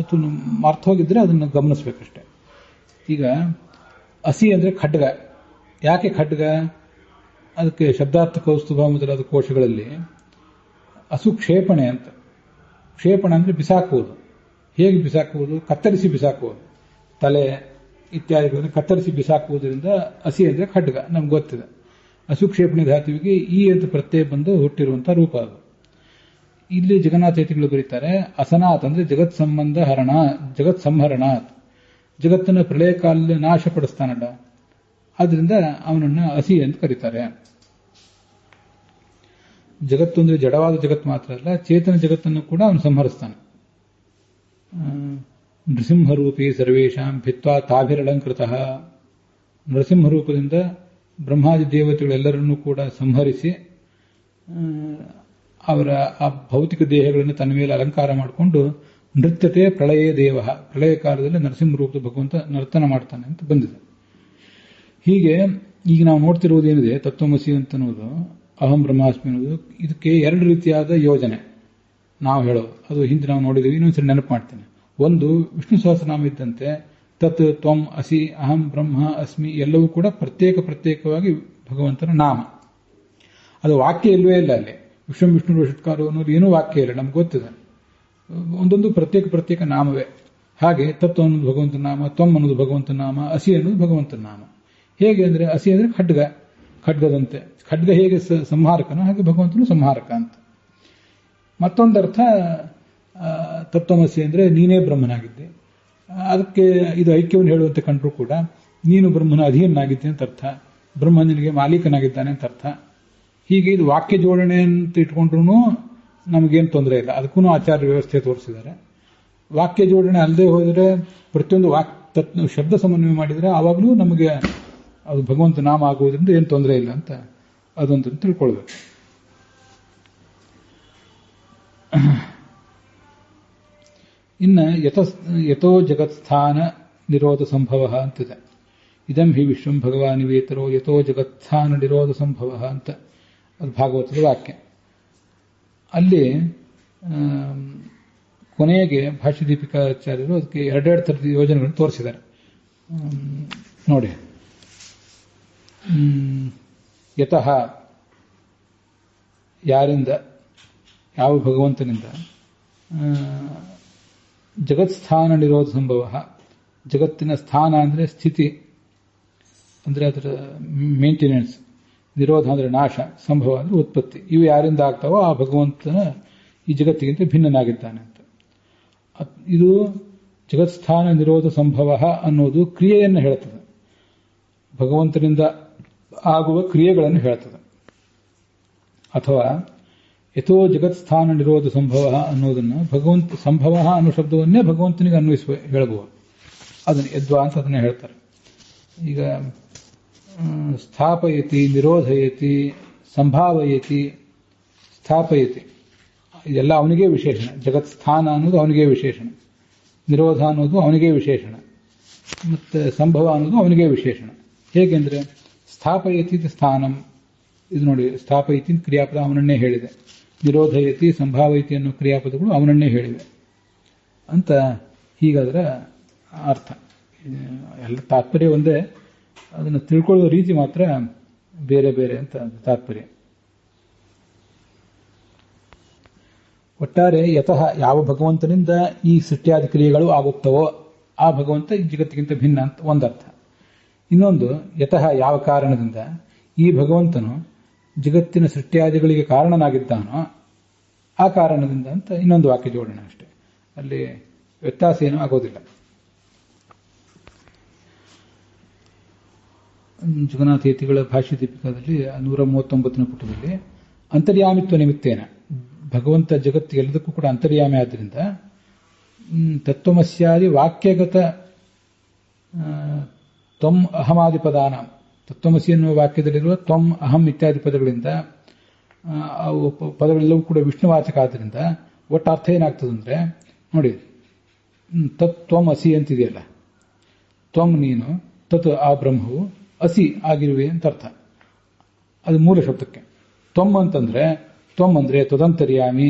Speaker 1: ಅರ್ಥ ಹೋಗಿದ್ರೆ ಅದನ್ನು ಗಮನಿಸಬೇಕಷ್ಟೆ. ಈಗ ಅಸಿ ಅಂದ್ರೆ ಖಡ್ಗ. ಯಾಕೆ ಖಡ್ಗ? ಅದಕ್ಕೆ ಶಬ್ದಾರ್ಥ ಕೌಸ್ತುಭ ಮೊದಲಾದ ಕೋಶಗಳಲ್ಲಿ ಅಸು ಕ್ಷೇಪಣೆ ಅಂತ. ಕ್ಷೇಪಣೆ ಅಂದ್ರೆ ಬಿಸಾಕುವುದು. ಹೇಗೆ ಬಿಸಾಕುವುದು? ಕತ್ತರಿಸಿ ಬಿಸಾಕುವುದು. ತಲೆ ಇತ್ಯಾದಿಗಳನ್ನು ಕತ್ತರಿಸಿ ಬಿಸಾಕುವುದರಿಂದ ಅಸಿ ಅಂದ್ರೆ ಖಡ್ಗ, ನಮ್ಗೆ ಗೊತ್ತಿದೆ. ಅಸುಕ್ಷೇಪಣಿ ಧಾತುವಿಗೆ ಈ ಅಂತ ಪ್ರತ್ಯಯ ಬಂದು ಹುಟ್ಟಿರುವಂತಹ ರೂಪ ಅದು. ಇಲ್ಲಿ ಜಗನ್ನಾಥೇತಿಗಳು ಬರೀತಾರೆ ಅಸನಾಥ್ ಅಂದ್ರೆ ಜಗತ್ ಸಂಬಂಧ ಹರಣ, ಜಗತ್ ಸಂಹರಣಾತ್, ಜಗತ್ತನ್ನು ಪ್ರಳಯ ಕಾಲ ನಾಶಪಡಿಸ್ತಾನಲ್ಲ, ಆದ್ರಿಂದ ಅವನನ್ನ ಅಸಿ ಅಂತ ಕರೀತಾರೆ. ಜಗತ್ತು ಅಂದ್ರೆ ಜಡವಾದ ಜಗತ್ತು ಮಾತ್ರ ಅಲ್ಲ, ಚೇತನ ಜಗತ್ತನ್ನು ಕೂಡ ಅವನು ಸಂಹರಿಸ್ತಾನೆ. ನೃಸಿಂಹರೂಪಿ ಸರ್ವೇಶಾಂ ಭಿತ್ವಾ ತಾಭಿರಲಂಕೃತ. ನರಸಿಂಹರೂಪದಿಂದ ಬ್ರಹ್ಮಾದಿ ದೇವತೆಗಳೆಲ್ಲರನ್ನೂ ಕೂಡ ಸಂಹರಿಸಿ ಅವರ ಆ ಭೌತಿಕ ದೇಹಗಳನ್ನು ತನ್ನ ಮೇಲೆ ಅಲಂಕಾರ ಮಾಡಿಕೊಂಡು ನೃತ್ಯತೆ ಪ್ರಳಯ ದೇವ, ಪ್ರಳಯ ಕಾಲದಲ್ಲಿ ನರಸಿಂಹ ರೂಪದ ಭಗವಂತ ನರ್ತನ ಮಾಡ್ತಾನೆ ಅಂತ ಬಂದಿದೆ. ಹೀಗೆ ಈಗ ನಾವು ನೋಡ್ತಿರುವುದೇನಿದೆ ತತ್ವಮಸಿ ಅಂತನ್ನುವುದು, ಅಹಂ ಬ್ರಹ್ಮಾಸ್ಮಿ ಅನ್ನೋದು, ಇದಕ್ಕೆ ಎರಡು ರೀತಿಯಾದ ಯೋಜನೆ ನಾವು ಹೇಳೋದು. ಅದು ಹಿಂದೆ ನಾವು ನೋಡಿದ್ದೀವಿ, ಇನ್ನೊಂದ್ಸರಿ ನೆನಪು ಮಾಡ್ತೇನೆ. ಒಂದು, ವಿಷ್ಣು ಸಹಸ್ರನಾಮ ಇದ್ದಂತೆ ತತ್ ತ್ವಂ ಅಸಿ ಅಹಂ ಬ್ರಹ್ಮ ಅಸ್ಮಿ ಎಲ್ಲವೂ ಕೂಡ ಪ್ರತ್ಯೇಕವಾಗಿ ಭಗವಂತನ ನಾಮ. ಅದು ವಾಕ್ಯ ಇಲ್ಲವೇ ಇಲ್ಲ. ಅಲ್ಲಿ ವಿಷ್ಣು ಷಟ್ಕಾರೋ ಅನ್ನೋದು ಏನೂ ವಾಕ್ಯ ಇಲ್ಲ, ನಮ್ಗೆ ಗೊತ್ತಿದೆ. ಒಂದೊಂದು ಪ್ರತ್ಯೇಕ ನಾಮವೇ. ಹಾಗೆ ತತ್ವ ಅನ್ನೋದು ಭಗವಂತನ ನಾಮ, ತ್ವಂ ಅನ್ನೋದು ಭಗವಂತನ ನಾಮ, ಅಸಿ ಅನ್ನೋದು ಭಗವಂತನ ನಾಮ. ಹೇಗೆ ಅಂದ್ರೆ ಅಸಿ ಅಂದ್ರೆ ಖಡ್ಗ, ಖಡ್ಗದಂತೆ. ಖಡ್ಗ ಹೇಗೆ ಸಂಹಾರಕನೋ ಹಾಗೆ ಭಗವಂತನು ಸಂಹಾರಕ ಅಂತ. ಮತ್ತೊಂದರ್ಥ ತತ್ವಮಸಿ ಅಂದ್ರೆ ನೀನೇ ಬ್ರಹ್ಮನಾಗಿದ್ದೆ. ಅದಕ್ಕೆ ಇದು ಐಕ್ಯವನ್ನು ಹೇಳುವಂತೆ ಕಂಡ್ರೂ ಕೂಡ ನೀನು ಬ್ರಹ್ಮನ ಅಧೀನನಾಗಿದ್ದೆ ಅಂತ ಅರ್ಥ, ಬ್ರಹ್ಮ ನಿನಗೆ ಮಾಲೀಕನಾಗಿದ್ದಾನೆ ಅಂತ ಅರ್ಥ. ಹೀಗೆ ಇದು ವಾಕ್ಯ ಜೋಡಣೆ ಅಂತ ಇಟ್ಕೊಂಡ್ರು ನಮಗೇನು ತೊಂದರೆ ಇಲ್ಲ, ಅದಕ್ಕೂ ಆಚಾರ್ಯ ವ್ಯವಸ್ಥೆ ತೋರಿಸಿದ್ದಾರೆ. ವಾಕ್ಯ ಜೋಡಣೆ ಅಲ್ಲದೆ ಹೋದರೆ ಪ್ರತಿಯೊಂದು ಶಬ್ದ ಸಮನ್ವಯ ಮಾಡಿದರೆ ಆವಾಗಲೂ ನಮಗೆ ಅದು ಭಗವಂತ ನಾಮ ಆಗುವುದರಿಂದ ಏನು ತೊಂದರೆ ಇಲ್ಲ ಅಂತ ಅದೊಂದು ತಿಳ್ಕೊಳ್ಬೇಕು. ಇನ್ನು ಯಥೋ ಜಗತ್ಸ್ಥಾನ ನಿರೋಧ ಸಂಭವ ಅಂತಿದೆ. ಇದಂ ಹಿ ವಿಶ್ವಂ ಭಗವಾನ್ ವೇತರೋ ಯಥೋ ಜಗತ್ಸ್ಥಾನ ನಿರೋಧ ಸಂಭವ ಅಂತ ಅದು ಭಾಗವತದ ವಾಕ್ಯ. ಅಲ್ಲಿ ಕೊನೆಗೆ ಭಾಷ್ಯ ದೀಪಿಕಾಚಾರ್ಯರು ಅದಕ್ಕೆ ಎರಡೆರಡು ಥರದ ಯೋಜನೆಗಳನ್ನು ತೋರಿಸಿದ್ದಾರೆ ನೋಡಿ. ಯತಃ ಯಾರಿಂದ, ಯಾವ ಭಗವಂತನಿಂದ, ಜಗತ್ಸ್ಥಾನ ನಿರೋಧ ಸಂಭವ, ಜಗತ್ತಿನ ಸ್ಥಾನ ಅಂದರೆ ಸ್ಥಿತಿ, ಅಂದರೆ ಅದರ ಮೇಂಟೆನೆನ್ಸ್, ನಿರೋಧ ಅಂದರೆ ನಾಶ, ಸಂಭವ ಅಂದರೆ ಉತ್ಪತ್ತಿ. ಇವು ಯಾರಿಂದ ಆಗ್ತಾವೋ ಆ ಭಗವಂತನ ಈ ಜಗತ್ತಿಗಿಂತ ಭಿನ್ನನಾಗಿದ್ದಾನೆ ಅಂತ. ಇದು ಜಗತ್ಸ್ಥಾನ ನಿರೋಧ ಸಂಭವ ಅನ್ನೋದು ಕ್ರಿಯೆಯನ್ನು ಹೇಳ್ತದೆ, ಭಗವಂತನಿಂದ ಆಗುವ ಕ್ರಿಯೆಗಳನ್ನು ಹೇಳ್ತದೆ. ಅಥವಾ ಯಥೋ ಜಗತ್ಸ್ಥಾನ ನಿರೋಧ ಸಂಭವ ಅನ್ನೋದನ್ನು ಭಗವಂತ ಸಂಭವ ಅನ್ನೋ ಶಬ್ದವನ್ನೇ ಭಗವಂತನಿಗೆ ಅನ್ವಯಿಸುವ ಹೇಳಬಹುದು. ಅದನ್ನು ಯದ್ವಾ ಅಂತ ಅದನ್ನೇ ಹೇಳ್ತಾರೆ. ಈಗ ಸ್ಥಾಪಯತಿ, ನಿರೋಧಯತಿ, ಸಂಭಾವಯತಿ, ಸ್ಥಾಪಯತಿ ಇದೆಲ್ಲ ಅವನಿಗೆ ವಿಶೇಷಣ. ಜಗತ್ಸ್ಥಾನ ಅನ್ನೋದು ಅವನಿಗೆ ವಿಶೇಷಣ, ನಿರೋಧ ಅನ್ನೋದು ಅವನಿಗೆ ವಿಶೇಷಣ, ಮತ್ತು ಸಂಭವ ಅನ್ನೋದು ಅವನಿಗೆ ವಿಶೇಷಣ. ಹೇಗೆಂದ್ರೆ ಸ್ಥಾಪಯತಿ ಸ್ಥಾನಂ, ಇದು ನೋಡಿ ಸ್ಥಾಪಯತಿ ಕ್ರಿಯಾಪದ ಅವನನ್ನೇ ಹೇಳಿದೆ, ನಿರೋಧಯತಿ ಸಂಭಾವಯತಿ ಅನ್ನೋ ಕ್ರಿಯಾಪದಗಳು ಅವನನ್ನೇ ಹೇಳಿವೆ ಅಂತ. ಹೀಗಾದ್ರೆ ಅರ್ಥ ಎಲ್ಲ ತಾತ್ಪರ್ಯ ಒಂದೇ, ಅದನ್ನು ತಿಳ್ಕೊಳ್ಳುವ ರೀತಿ ಮಾತ್ರ ಬೇರೆ ಬೇರೆ ಅಂತ ತಾತ್ಪರ್ಯ. ಒಟ್ಟಾರೆ ಯತಃ ಯಾವ ಭಗವಂತನಿಂದ ಈ ಸೃಷ್ಟಿಯಾದಿ ಕ್ರಿಯೆಗಳು ಆಗುತ್ತವೋ ಆ ಭಗವಂತ ಈ ಜಗತ್ತಿಗಿಂತ ಭಿನ್ನ ಅಂತ ಒಂದರ್ಥ. ಇನ್ನೊಂದು, ಯತಃ ಯಾವ ಕಾರಣದಿಂದ ಈ ಭಗವಂತನು ಜಗತ್ತಿನ ಸೃಷ್ಟಿಯಾದಿಗಳಿಗೆ ಕಾರಣನಾಗಿದ್ದಾನೋ ಆ ಕಾರಣದಿಂದ ಅಂತ ಇನ್ನೊಂದು ವಾಕ್ಯ ಜೋಡಣೆ ಅಷ್ಟೇ, ಅಲ್ಲಿ ವ್ಯತ್ಯಾಸ ಏನೂ ಆಗೋದಿಲ್ಲ. ಜಗನ್ನಾಥೇತಿಗಳ ಭಾಷ್ಯ ದೀಪಿಕಾದಲ್ಲಿ 139ನೇ ಪುಟದಲ್ಲಿ ಅಂತರ್ಯಾಮಿತ್ವ ನಿಮಿತ್ತೇನ, ಭಗವಂತ ಜಗತ್ತು ಎಲ್ಲದಕ್ಕೂ ಕೂಡ ಅಂತರ್ಯಾಮಿ ಆದ್ದರಿಂದ ತತ್ವಮಸ್ಯಾದಿ ವಾಕ್ಯಗತ ತ್ವಂ ಅಹಮಾದಿ ಪದಾನ ತತ್ವಮಸಿ ಎನ್ನುವ ವಾಕ್ಯದಲ್ಲಿರುವ ತ್ವಂ ಅಹಂ ಇತ್ಯಾದಿ ಪದಗಳಿಂದ ಅವು ಪದಗಳೆಲ್ಲವೂ ಕೂಡ ವಿಷ್ಣುವಾಚಕ ಆದ್ದರಿಂದ ಒಟ್ಟು ಅರ್ಥ ಏನಾಗ್ತದಂದ್ರೆ ನೋಡಿ, ತತ್ವಂ ಅಸಿ ಅಂತಿದೆಯಲ್ಲ, ತ್ವಂ ನೀನು, ತತ್ ಆ ಬ್ರಹ್ಮವು, ಅಸಿ ಆಗಿರುವೆ ಅಂತ ಅರ್ಥ. ಅದು ಮೂಲ ಶಬ್ದಕ್ಕೆ. ತ್ವಂ ಅಂತಂದ್ರೆ ತ್ವಂ ಅಂದ್ರೆ ತದಂತರ್ಯಾಮಿ.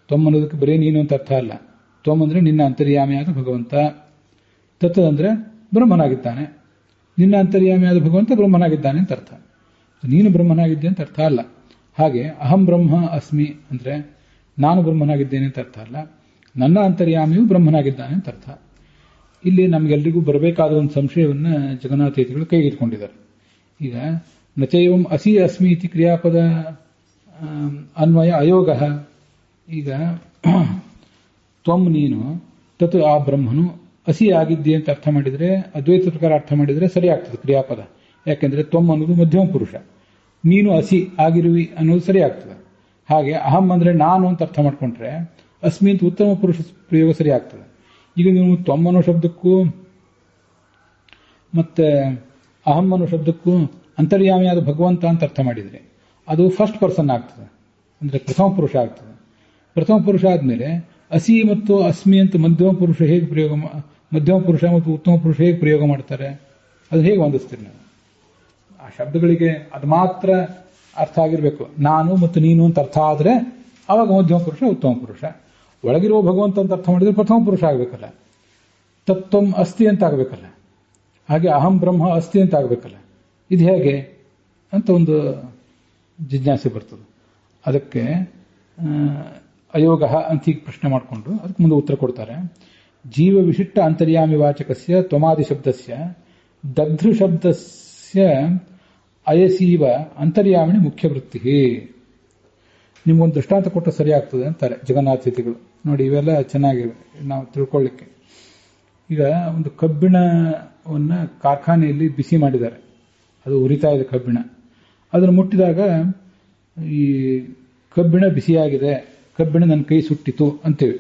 Speaker 1: ತ್ವಂ ಅನ್ನೋದಕ್ಕೆ ಬರೀ ನೀನು ಅಂತ ಅರ್ಥ ಅಲ್ಲ. ತ್ವಂ ಅಂದ್ರೆ ನಿನ್ನ ಅಂತರ್ಯಾಮಿಯಾದ ಭಗವಂತ. ತತ್ ಅಂದ್ರೆ ಬ್ರಹ್ಮನಾಗಿದ್ದಾನೆ. ನಿನ್ನ ಅಂತರ್ಯಾಮಿಯಾದ ಭಗವಂತ ಬ್ರಹ್ಮನಾಗಿದ್ದಾನೆ ಅಂತ ಅರ್ಥ. ನೀನು ಬ್ರಹ್ಮನಾಗಿದ್ದೆ ಅಂತ ಅರ್ಥ ಅಲ್ಲ. ಹಾಗೆ ಅಹಂ ಬ್ರಹ್ಮ ಅಸ್ಮಿ ಅಂದ್ರೆ ನಾನು ಬ್ರಹ್ಮನಾಗಿದ್ದೇನೆ ಅಂತ ಅರ್ಥ ಅಲ್ಲ, ನನ್ನ ಅಂತರ್ಯಾಮಿಯು ಬ್ರಹ್ಮನಾಗಿದ್ದಾನೆ ಅಂತ ಅರ್ಥ. ಇಲ್ಲಿ ನಮಗೆಲ್ಲರಿಗೂ ಬರಬೇಕಾದ ಒಂದು ಸಂಶಯವನ್ನು ಜಗನ್ನಾಥೇತಿಗಳು ಕೈಗೆತ್ತಿಕೊಂಡಿದ್ದಾರೆ. ಈಗ ನಚೈವಂ ಅಸಿ ಅಸ್ಮಿ ಇತಿ ಕ್ರಿಯಾಪದ ಅನ್ವಯ ಅಯೋಗ. ಈಗ ತ್ವಂ ನೀನು, ತತ್ ಆ ಬ್ರಹ್ಮನು, ಅಸಿ ಆಗಿದ್ದೆ ಅಂತ ಅರ್ಥ ಮಾಡಿದರೆ, ಅದ್ವೈತ ಪ್ರಕಾರ ಅರ್ಥ ಮಾಡಿದರೆ ಸರಿ ಆಗ್ತದೆ ಕ್ರಿಯಾಪದ. ಯಾಕೆಂದ್ರೆ ತ್ವಂ ಅನ್ನೋದು ಮಧ್ಯಮ ಪುರುಷ, ನೀನು ಅಸಿ ಆಗಿರುವಿ ಅನ್ನೋದು ಸರಿ ಆಗ್ತದೆ. ಹಾಗೆ ಅಹಂ ಅಂದ್ರೆ ನಾನು ಅಂತ ಅರ್ಥ ಮಾಡ್ಕೊಂಡ್ರೆ ಅಸ್ಮಿ ಅಂತ ಉತ್ತಮ ಪುರುಷ ಪ್ರಯೋಗ ಸರಿ ಆಗ್ತದೆ. ಈಗ ನೀವು ತ್ವಂ ಅನ್ನೋ ಶಬ್ದಕ್ಕೂ ಮತ್ತೆ ಅಹಂ ಅನ್ನೋ ಶಬ್ದಕ್ಕೂ ಅಂತರ್ಯಾಮಿಯಾದ ಭಗವಂತ ಅಂತ ಅರ್ಥ ಮಾಡಿದರೆ ಅದು ಫಸ್ಟ್ ಪರ್ಸನ್ ಆಗ್ತದೆ, ಅಂದ್ರೆ ಪ್ರಥಮ ಪುರುಷ ಆಗ್ತದೆ. ಪ್ರಥಮ ಪುರುಷ ಆದ್ಮೇಲೆ ಅಸಿ ಮತ್ತು ಅಸ್ಮಿ ಅಂತ ಮಧ್ಯಮ ಪುರುಷ ಹೇಗೆ ಪ್ರಯೋಗ, ಮಧ್ಯಮ ಪುರುಷ ಮತ್ತು ಉತ್ತಮ ಪುರುಷ ಹೇಗೆ ಪ್ರಯೋಗ ಮಾಡ್ತಾರೆ, ಅದು ಹೇಗೆ ಹೊಂದಿಸ್ತೀರಿ ನಾವು? ಆ ಶಬ್ದಗಳಿಗೆ ಅದು ಮಾತ್ರ ಅರ್ಥ ಆಗಿರ್ಬೇಕು. ನಾನು ಮತ್ತು ನೀನು ಅಂತ ಅರ್ಥ ಆದ್ರೆ ಅವಾಗ ಮಧ್ಯಮ ಪುರುಷ ಉತ್ತಮ ಪುರುಷ. ಒಳಗಿರುವ ಭಗವಂತ ಅಂತ ಅರ್ಥ ಮಾಡಿದ್ರೆ ಪ್ರಥಮ ಪುರುಷ ಆಗ್ಬೇಕಲ್ಲ. ತತ್ವಂ ಅಸ್ತಿ ಅಂತ ಆಗ್ಬೇಕಲ್ಲ. ಹಾಗೆ ಅಹಂ ಬ್ರಹ್ಮ ಅಸ್ತಿ ಅಂತ ಆಗ್ಬೇಕಲ್ಲ. ಇದು ಹೇಗೆ ಅಂತ ಒಂದು ಜಿಜ್ಞಾಸೆ ಬರ್ತದೆ. ಅದಕ್ಕೆ ಅಯೋಗ ಅಂತ ಈಗ ಪ್ರಶ್ನೆ ಮಾಡಿಕೊಂಡು ಅದಕ್ಕೆ ಮುಂದೆ ಉತ್ತರ ಕೊಡ್ತಾರೆ. ಜೀವ ವಿಶಿಷ್ಟ ಅಂತರ್ಯಾಮಿ ವಾಚಕಸ್ಯ ತ್ವಮಾದಿ ಶಬ್ದಸ್ಯ ದಗ್ಧೃ ಶಬ್ದಸ್ಯ ಅಯಸೀವ ಅಂತರ್ಯಾಮಿಣಿ ಮುಖ್ಯ ವೃತ್ತಿ. ನಿಮ್ಗೊಂದು ದೃಷ್ಟಾಂತ ಕೊಟ್ಟರೆ ಸರಿ ಆಗ್ತದೆ ಅಂತಾರೆ ಜಗನ್ನಾಥೇತಿಗಳು. ನೋಡಿ, ಇವೆಲ್ಲ ಚೆನ್ನಾಗಿವೆ ನಾವು ತಿಳ್ಕೊಳ್ಳಿಕ್ಕೆ. ಈಗ ಒಂದು ಕಬ್ಬಿಣವನ್ನು ಕಾರ್ಖಾನೆಯಲ್ಲಿ ಬಿಸಿ ಮಾಡಿದ್ದಾರೆ, ಅದು ಉರಿತಾ ಇದೆ ಕಬ್ಬಿಣ. ಅದನ್ನು ಮುಟ್ಟಿದಾಗ ಈ ಕಬ್ಬಿಣ ಬಿಸಿಯಾಗಿದೆ, ಕಬ್ಬಿಣ ನನ್ನ ಕೈ ಸುಟ್ಟಿತು ಅಂತೇವೆ.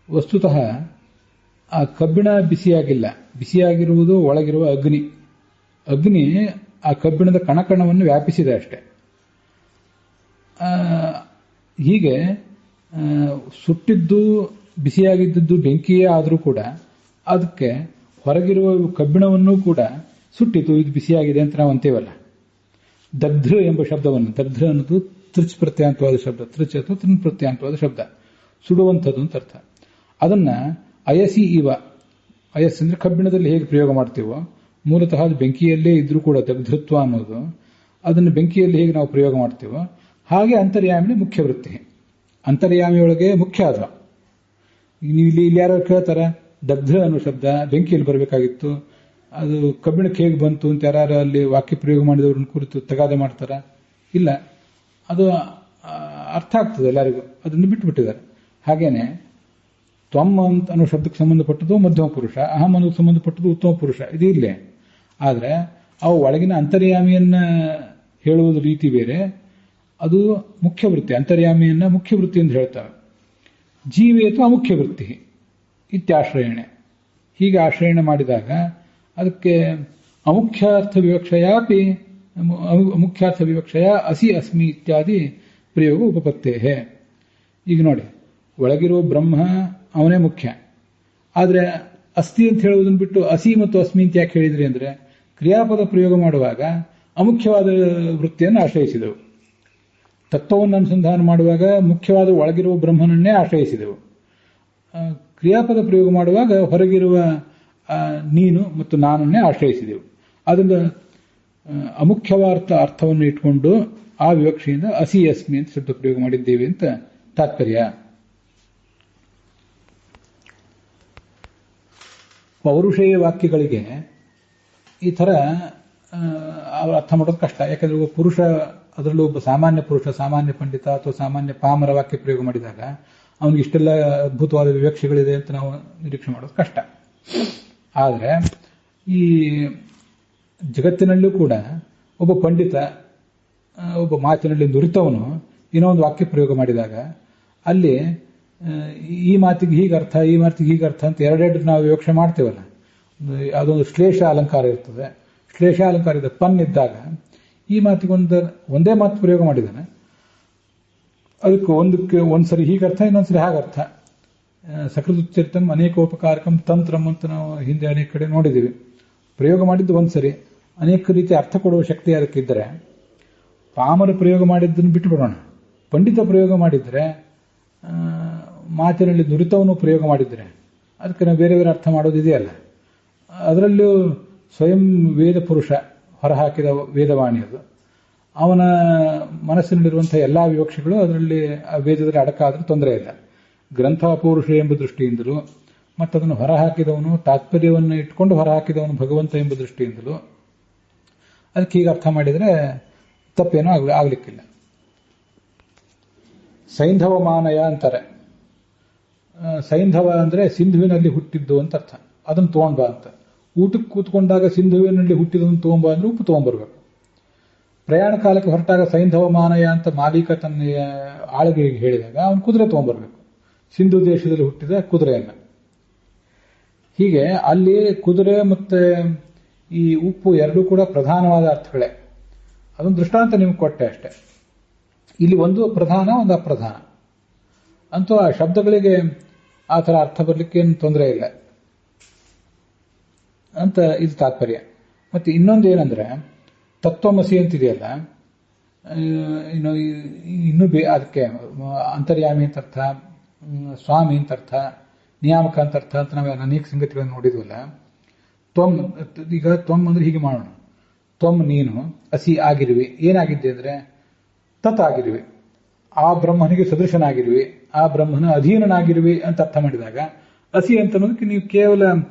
Speaker 1: ವಸ್ತುತಃ ಆ ಕಬ್ಬಿಣ ಬಿಸಿಯಾಗಿಲ್ಲ, ಬಿಸಿಯಾಗಿರುವುದು ಒಳಗಿರುವ ಅಗ್ನಿ. ಅಗ್ನಿ ಆ ಕಬ್ಬಿಣದ ಕಣಕಣವನ್ನು ವ್ಯಾಪಿಸಿದೆ ಅಷ್ಟೆ. ಹೀಗೆ ಸುಟ್ಟಿದ್ದು ಬಿಸಿಯಾಗಿದ್ದದ್ದು ಬೆಂಕಿಯೇ ಆದರೂ ಕೂಡ ಅದಕ್ಕೆ ಹೊರಗಿರುವ ಕಬ್ಬಿಣವನ್ನು ಕೂಡ ಸುಟ್ಟಿತು, ಇದು ಬಿಸಿಯಾಗಿದೆ ಅಂತ ನಾವು ಅಂತೇವಲ್ಲ. ದಗ್ಧೃ ಎಂಬ ಶಬ್ದವನ್ನು, ದಗ್ಧೃ ಅನ್ನೋದು ತೃಚ್ ಪ್ರತ್ಯಾಂತವಾದ ಶಬ್ದ, ತೃಚ್ ಅಥವಾ ತೃನ್ ಪ್ರತ್ಯಾಂತವಾದ ಶಬ್ದ, ಸುಡುವಂಥದ್ದು ಅಂತ ಅರ್ಥ. ಅದನ್ನ ಅಯಸಿ ಇವ, ಅಯಸ್ ಅಂದ್ರೆ ಕಬ್ಬಿಣದಲ್ಲಿ ಹೇಗೆ ಪ್ರಯೋಗ ಮಾಡ್ತೀವೋ, ಮೂಲತಃ ಅದು ಬೆಂಕಿಯಲ್ಲೇ ಇದ್ರೂ ಕೂಡ ದಗ್ಧೃತ್ವ ಅನ್ನೋದು, ಅದನ್ನು ಬೆಂಕಿಯಲ್ಲಿ ಹೇಗೆ ನಾವು ಪ್ರಯೋಗ ಮಾಡ್ತೀವೋ ಹಾಗೆ ಅಂತರ್ಯಾಮಿನಿ ಮುಖ್ಯ ವೃತ್ತಿ. ಅಂತರ್ಯಾಮಿಯೊಳಗೆ ಮುಖ್ಯ ಆದ. ನೀವು ಇಲ್ಲಿ ಯಾರು ಕೇಳ್ತಾರೆ, ದಗ್ಧ ಅನ್ನೋ ಶಬ್ದ ಬೆಂಕಿಯಲ್ಲಿ ಬರಬೇಕಾಗಿತ್ತು, ಅದು ಕಬ್ಬಿಣಕ್ಕೆ ಹೇಗೆ ಬಂತು ಅಂತ ಯಾರು ಅಲ್ಲಿ ವಾಕ್ಯ ಪ್ರಯೋಗ ಮಾಡಿದವ್ರನ್ನ ಕುರಿತು ತಗಾದೆ ಮಾಡ್ತಾರ? ಇಲ್ಲ, ಅದು ಅರ್ಥ ಆಗ್ತದೆ ಎಲ್ಲರಿಗೂ, ಅದನ್ನು ಬಿಟ್ಟುಬಿಟ್ಟಿದ್ದಾರೆ. ಹಾಗೇನೆ ತ್ವಂ ಅನ್ನೋ ಶಬ್ದಕ್ಕೆ ಸಂಬಂಧಪಟ್ಟದ್ದು ಮಧ್ಯಮ ಪುರುಷ, ಅಹಂ ಅನ್ನೋದಕ್ಕೆ ಸಂಬಂಧಪಟ್ಟದ್ದು ಉತ್ತಮ ಪುರುಷ, ಇದು ಇಲ್ಲೇ. ಆದರೆ ಅವು ಒಳಗಿನ ಅಂತರ್ಯಾಮಿಯನ್ನ ಹೇಳುವುದು ರೀತಿ ಬೇರೆ, ಅದು ಮುಖ್ಯ ವೃತ್ತಿ. ಅಂತರ್ಯಾಮಿಯನ್ನ ಮುಖ್ಯ ವೃತ್ತಿ ಎಂದು ಹೇಳ್ತಾರೆ. ಜೀವೇತು ಅಮುಖ್ಯ ವೃತ್ತಿ ಇತ್ಯಾಶ್ರಯಣೆ. ಹೀಗೆ ಆಶ್ರಯಣೆ ಮಾಡಿದಾಗ ಅದಕ್ಕೆ ಅಮುಖ್ಯಾರ್ಥ ವಿವಕ್ಷಯಾಪಿ ಮುಖ್ಯಾರ್ಥ ವಿವಕ್ಷಯ ಅಸಿ ಅಸ್ಮಿ ಇತ್ಯಾದಿ ಪ್ರಯೋಗ ಉಪಪತ್ತೇ. ಈಗ ನೋಡಿ, ಒಳಗಿರುವ ಬ್ರಹ್ಮ ಅವನೇ ಮುಖ್ಯ. ಆದರೆ ಅಸ್ತಿ ಅಂತ ಹೇಳುವುದನ್ನು ಬಿಟ್ಟು ಅಸಿ ಮತ್ತು ಅಸ್ಮಿ ಅಂತ ಯಾಕೆ ಹೇಳಿದ್ರಿ ಅಂದ್ರೆ, ಕ್ರಿಯಾಪದ ಪ್ರಯೋಗ ಮಾಡುವಾಗ ಅಮುಖ್ಯವಾದ ವೃತ್ತಿಯನ್ನು ಆಶ್ರಯಿಸಿದೆವು. ತತ್ವವನ್ನು ಅನುಸಂಧಾನ ಮಾಡುವಾಗ ಮುಖ್ಯವಾದ ಒಳಗಿರುವ ಬ್ರಹ್ಮನನ್ನೇ ಆಶ್ರಯಿಸಿದೆವು. ಕ್ರಿಯಾಪದ ಪ್ರಯೋಗ ಮಾಡುವಾಗ ಹೊರಗಿರುವ ನೀನು ಮತ್ತು ನಾನನ್ನೇ ಆಶ್ರಯಿಸಿದೆವು. ಅದರಿಂದ ಅಮುಖ್ಯವಾದ ಅರ್ಥವನ್ನು ಇಟ್ಕೊಂಡು ಆ ವಿವಕ್ಷೆಯಿಂದ ಅಸಿ ಅಸ್ಮಿ ಅಂತ ಶಬ್ದ ಪ್ರಯೋಗ ಮಾಡಿದ್ದೇವೆ ಅಂತ ತಾತ್ಪರ್ಯ. ಪೌರುಷೇಯ ವಾಕ್ಯಗಳಿಗೆ ಈ ಥರ ಅರ್ಥ ಮಾಡೋದು ಕಷ್ಟ. ಯಾಕಂದ್ರೆ ಒಬ್ಬ ಪುರುಷ, ಅದರಲ್ಲೂ ಒಬ್ಬ ಸಾಮಾನ್ಯ ಪುರುಷ, ಸಾಮಾನ್ಯ ಪಂಡಿತ ಅಥವಾ ಸಾಮಾನ್ಯ ಪಾಮರ ವಾಕ್ಯ ಪ್ರಯೋಗ ಮಾಡಿದಾಗ ಅವನಿಗೆ ಇಷ್ಟೆಲ್ಲ ಅದ್ಭುತವಾದ ವಿವಕ್ಷೆಗಳಿದೆ ಅಂತ ನಾವು ನಿರೀಕ್ಷೆ ಮಾಡೋದು ಕಷ್ಟ. ಆದರೆ ಈ ಜಗತ್ತಿನಲ್ಲೂ ಕೂಡ ಒಬ್ಬ ಪಂಡಿತ ಒಬ್ಬ ಮಾತಿನಲ್ಲಿ ನುರಿತವನು ಏನೋ ಒಂದು ವಾಕ್ಯ ಪ್ರಯೋಗ ಮಾಡಿದಾಗ ಅಲ್ಲಿ ಈ ಮಾತಿಗೆ ಹೀಗೆ ಅರ್ಥ, ಈ ಮಾತಿಗೆ ಹೀಗೆ ಅರ್ಥ ಅಂತ ಎರಡೆರಡು ನಾವು ವಿವಕ್ಷೆ ಮಾಡ್ತೇವಲ್ಲ, ಅದೊಂದು ಶ್ಲೇಷ ಅಲಂಕಾರ ಇರ್ತದೆ. ಶ್ಲೇಷ ಅಲಂಕಾರ ಇದೆ ಪನ್ ಇದ್ದಾಗ ಈ ಮಾತಿಗೆ ಒಂದೇ ಮಾತು ಪ್ರಯೋಗ ಮಾಡಿದ್ದಾನೆ. ಅದಕ್ಕೆ ಒಂದ್ಸರಿ ಹೀಗರ್ಥ, ಇನ್ನೊಂದ್ಸರಿ ಹಾಗರ್ಥ. ಸಕೃದುಚ್ಚರಿತಂ ಅನೇಕೋಪಕಾರಕಂ ತಂತ್ರಂ ಅಂತ ನಾವು ಹಿಂದೆ ಅನೇಕ ಕಡೆ ನೋಡಿದ್ದೀವಿ. ಪ್ರಯೋಗ ಮಾಡಿದ್ದು ಒಂದ್ಸರಿ, ಅನೇಕ ರೀತಿ ಅರ್ಥ ಕೊಡುವ ಶಕ್ತಿ ಅದಕ್ಕಿದ್ದರೆ ಪಾಮರ ಪ್ರಯೋಗ ಮಾಡಿದ್ದನ್ನು ಬಿಟ್ಟು ಬಿಡೋಣ. ಪಂಡಿತ ಪ್ರಯೋಗ ಮಾಡಿದರೆ, ಮಾತಿನಲ್ಲಿ ನುರಿತವನ್ನು ಪ್ರಯೋಗ ಮಾಡಿದರೆ ಅದಕ್ಕೆ ನಾವು ಬೇರೆ ಬೇರೆ ಅರ್ಥ ಮಾಡೋದಿದೆಯಲ್ಲ. ಅದರಲ್ಲೂ ಸ್ವಯಂ ವೇದ ಪುರುಷ ಹೊರಹಾಕಿದ ವೇದವಾಣಿ ಅದು. ಅವನ ಮನಸ್ಸಿನಲ್ಲಿರುವಂತಹ ಎಲ್ಲಾ ವಿವಕ್ಷೆಗಳು ಅದರಲ್ಲಿ ಆ ವೇದದಲ್ಲಿ ಅಡಕಾದ್ರೂ ತೊಂದರೆ ಇಲ್ಲ. ಗ್ರಂಥ ಅಪೌರುಷ ಎಂಬ ದೃಷ್ಟಿಯಿಂದಲೂ ಮತ್ತದನ್ನು ಹೊರಹಾಕಿದವನು ತಾತ್ಪರ್ಯವನ್ನು ಇಟ್ಕೊಂಡು ಹೊರಹಾಕಿದವನು ಭಗವಂತ ಎಂಬ ದೃಷ್ಟಿಯಿಂದಲೂ ಅದಕ್ಕೆ ಹೀಗೆ ಅರ್ಥ ಮಾಡಿದರೆ ತಪ್ಪೇನೂ ಆಗ್ಲಿಕ್ಕಿಲ್ಲ. ಸೈಂಧವ ಮಾನಯ ಅಂತಾರೆ. ಸೈಂಧವ ಅಂದ್ರೆ ಸಿಂಧುವಿನಲ್ಲಿ ಹುಟ್ಟಿದ್ದು ಅಂತ ಅರ್ಥ. ಅದನ್ನು ತಗೊಂಡ್ ಬಾ ಅಂತ. ಊಟಕ್ಕೆ ಕೂತ್ಕೊಂಡಾಗ ಸಿಂಧುವಿನಲ್ಲಿ ಹುಟ್ಟಿದನ್ನು ತಗೊಂಬ ಅಂದ್ರೆ ಉಪ್ಪು ತಗೊಂಡ್ಬರ್ಬೇಕು. ಪ್ರಯಾಣ ಕಾಲಕ್ಕೆ ಹೊರಟಾಗ ಸೈಂಧವ ಮಾನಯ ಅಂತ ಮಾಲೀಕ ತನ್ನ ಆಳಿಗೆಗೆ ಹೇಳಿದಾಗ ಅವನು ಕುದುರೆ ತಗೊಂಡ್ಬರ್ಬೇಕು, ಸಿಂಧು ದೇಶದಲ್ಲಿ ಹುಟ್ಟಿದ ಕುದುರೆಯನ್ನ. ಹೀಗೆ ಅಲ್ಲಿ ಕುದುರೆ ಮತ್ತೆ ಈ ಉಪ್ಪು ಎರಡೂ ಕೂಡ ಪ್ರಧಾನವಾದ ಅರ್ಥಗಳೇ. ಅದೊಂದು ದೃಷ್ಟಾಂತ ನಿಮ್ಗೆ ಕೊಟ್ಟೆ ಅಷ್ಟೆ. ಇಲ್ಲಿ ಒಂದು ಪ್ರಧಾನ, ಒಂದು ಅಪ್ರಧಾನ ಅಂತೂ ಆ ಶಬ್ದಗಳಿಗೆ ಆ ಥರ ಅರ್ಥ ಬರಲಿಕ್ಕೆ ಏನು ತೊಂದರೆ ಇಲ್ಲ ಅಂತ ಇದು ತಾತ್ಪರ್ಯ. ಮತ್ತೆ ಇನ್ನೊಂದು ಏನಂದ್ರೆ ತತ್ವಮಸಿ ಅಂತಿದೆಯಲ್ಲ, ಇನ್ನೂ ಅದಕ್ಕೆ ಅಂತರ್ಯಾಮಿ ಅಂತ ಅರ್ಥ, ಸ್ವಾಮಿ ಅಂತ ಅರ್ಥ, ನಿಯಾಮಕ ಅಂತ ಅರ್ಥ ಅಂತ ನಾವು ಅನೇಕ ಸಂಗತಿಗಳನ್ನು ನೋಡಿದ್ವಲ್ಲ. ತ್ವಮ್, ಈಗ ತ್ವಮ್ ಅಂದ್ರೆ ಹೀಗೆ ಮಾಡೋಣ. ತ್ವಮ್ ನೀನು, ಅಸಿ ಆಗಿರುವಿ. ಏನಾಗಿದ್ದೆ ಅಂದ್ರೆ ತತ್ ಆಗಿರುವಿ, ಆ ಬ್ರಹ್ಮನಿಗೆ ಸದೃಶನಾಗಿರುವಿ, ಆ ಬ್ರಹ್ಮನ ಅಧೀನನಾಗಿರುವಿ ಅಂತ ಅರ್ಥ ಮಾಡಿದಾಗ ಅಸಿ ಅಂತ ಅನ್ನೋದಕ್ಕೆ ನೀವು ಕೇವಲ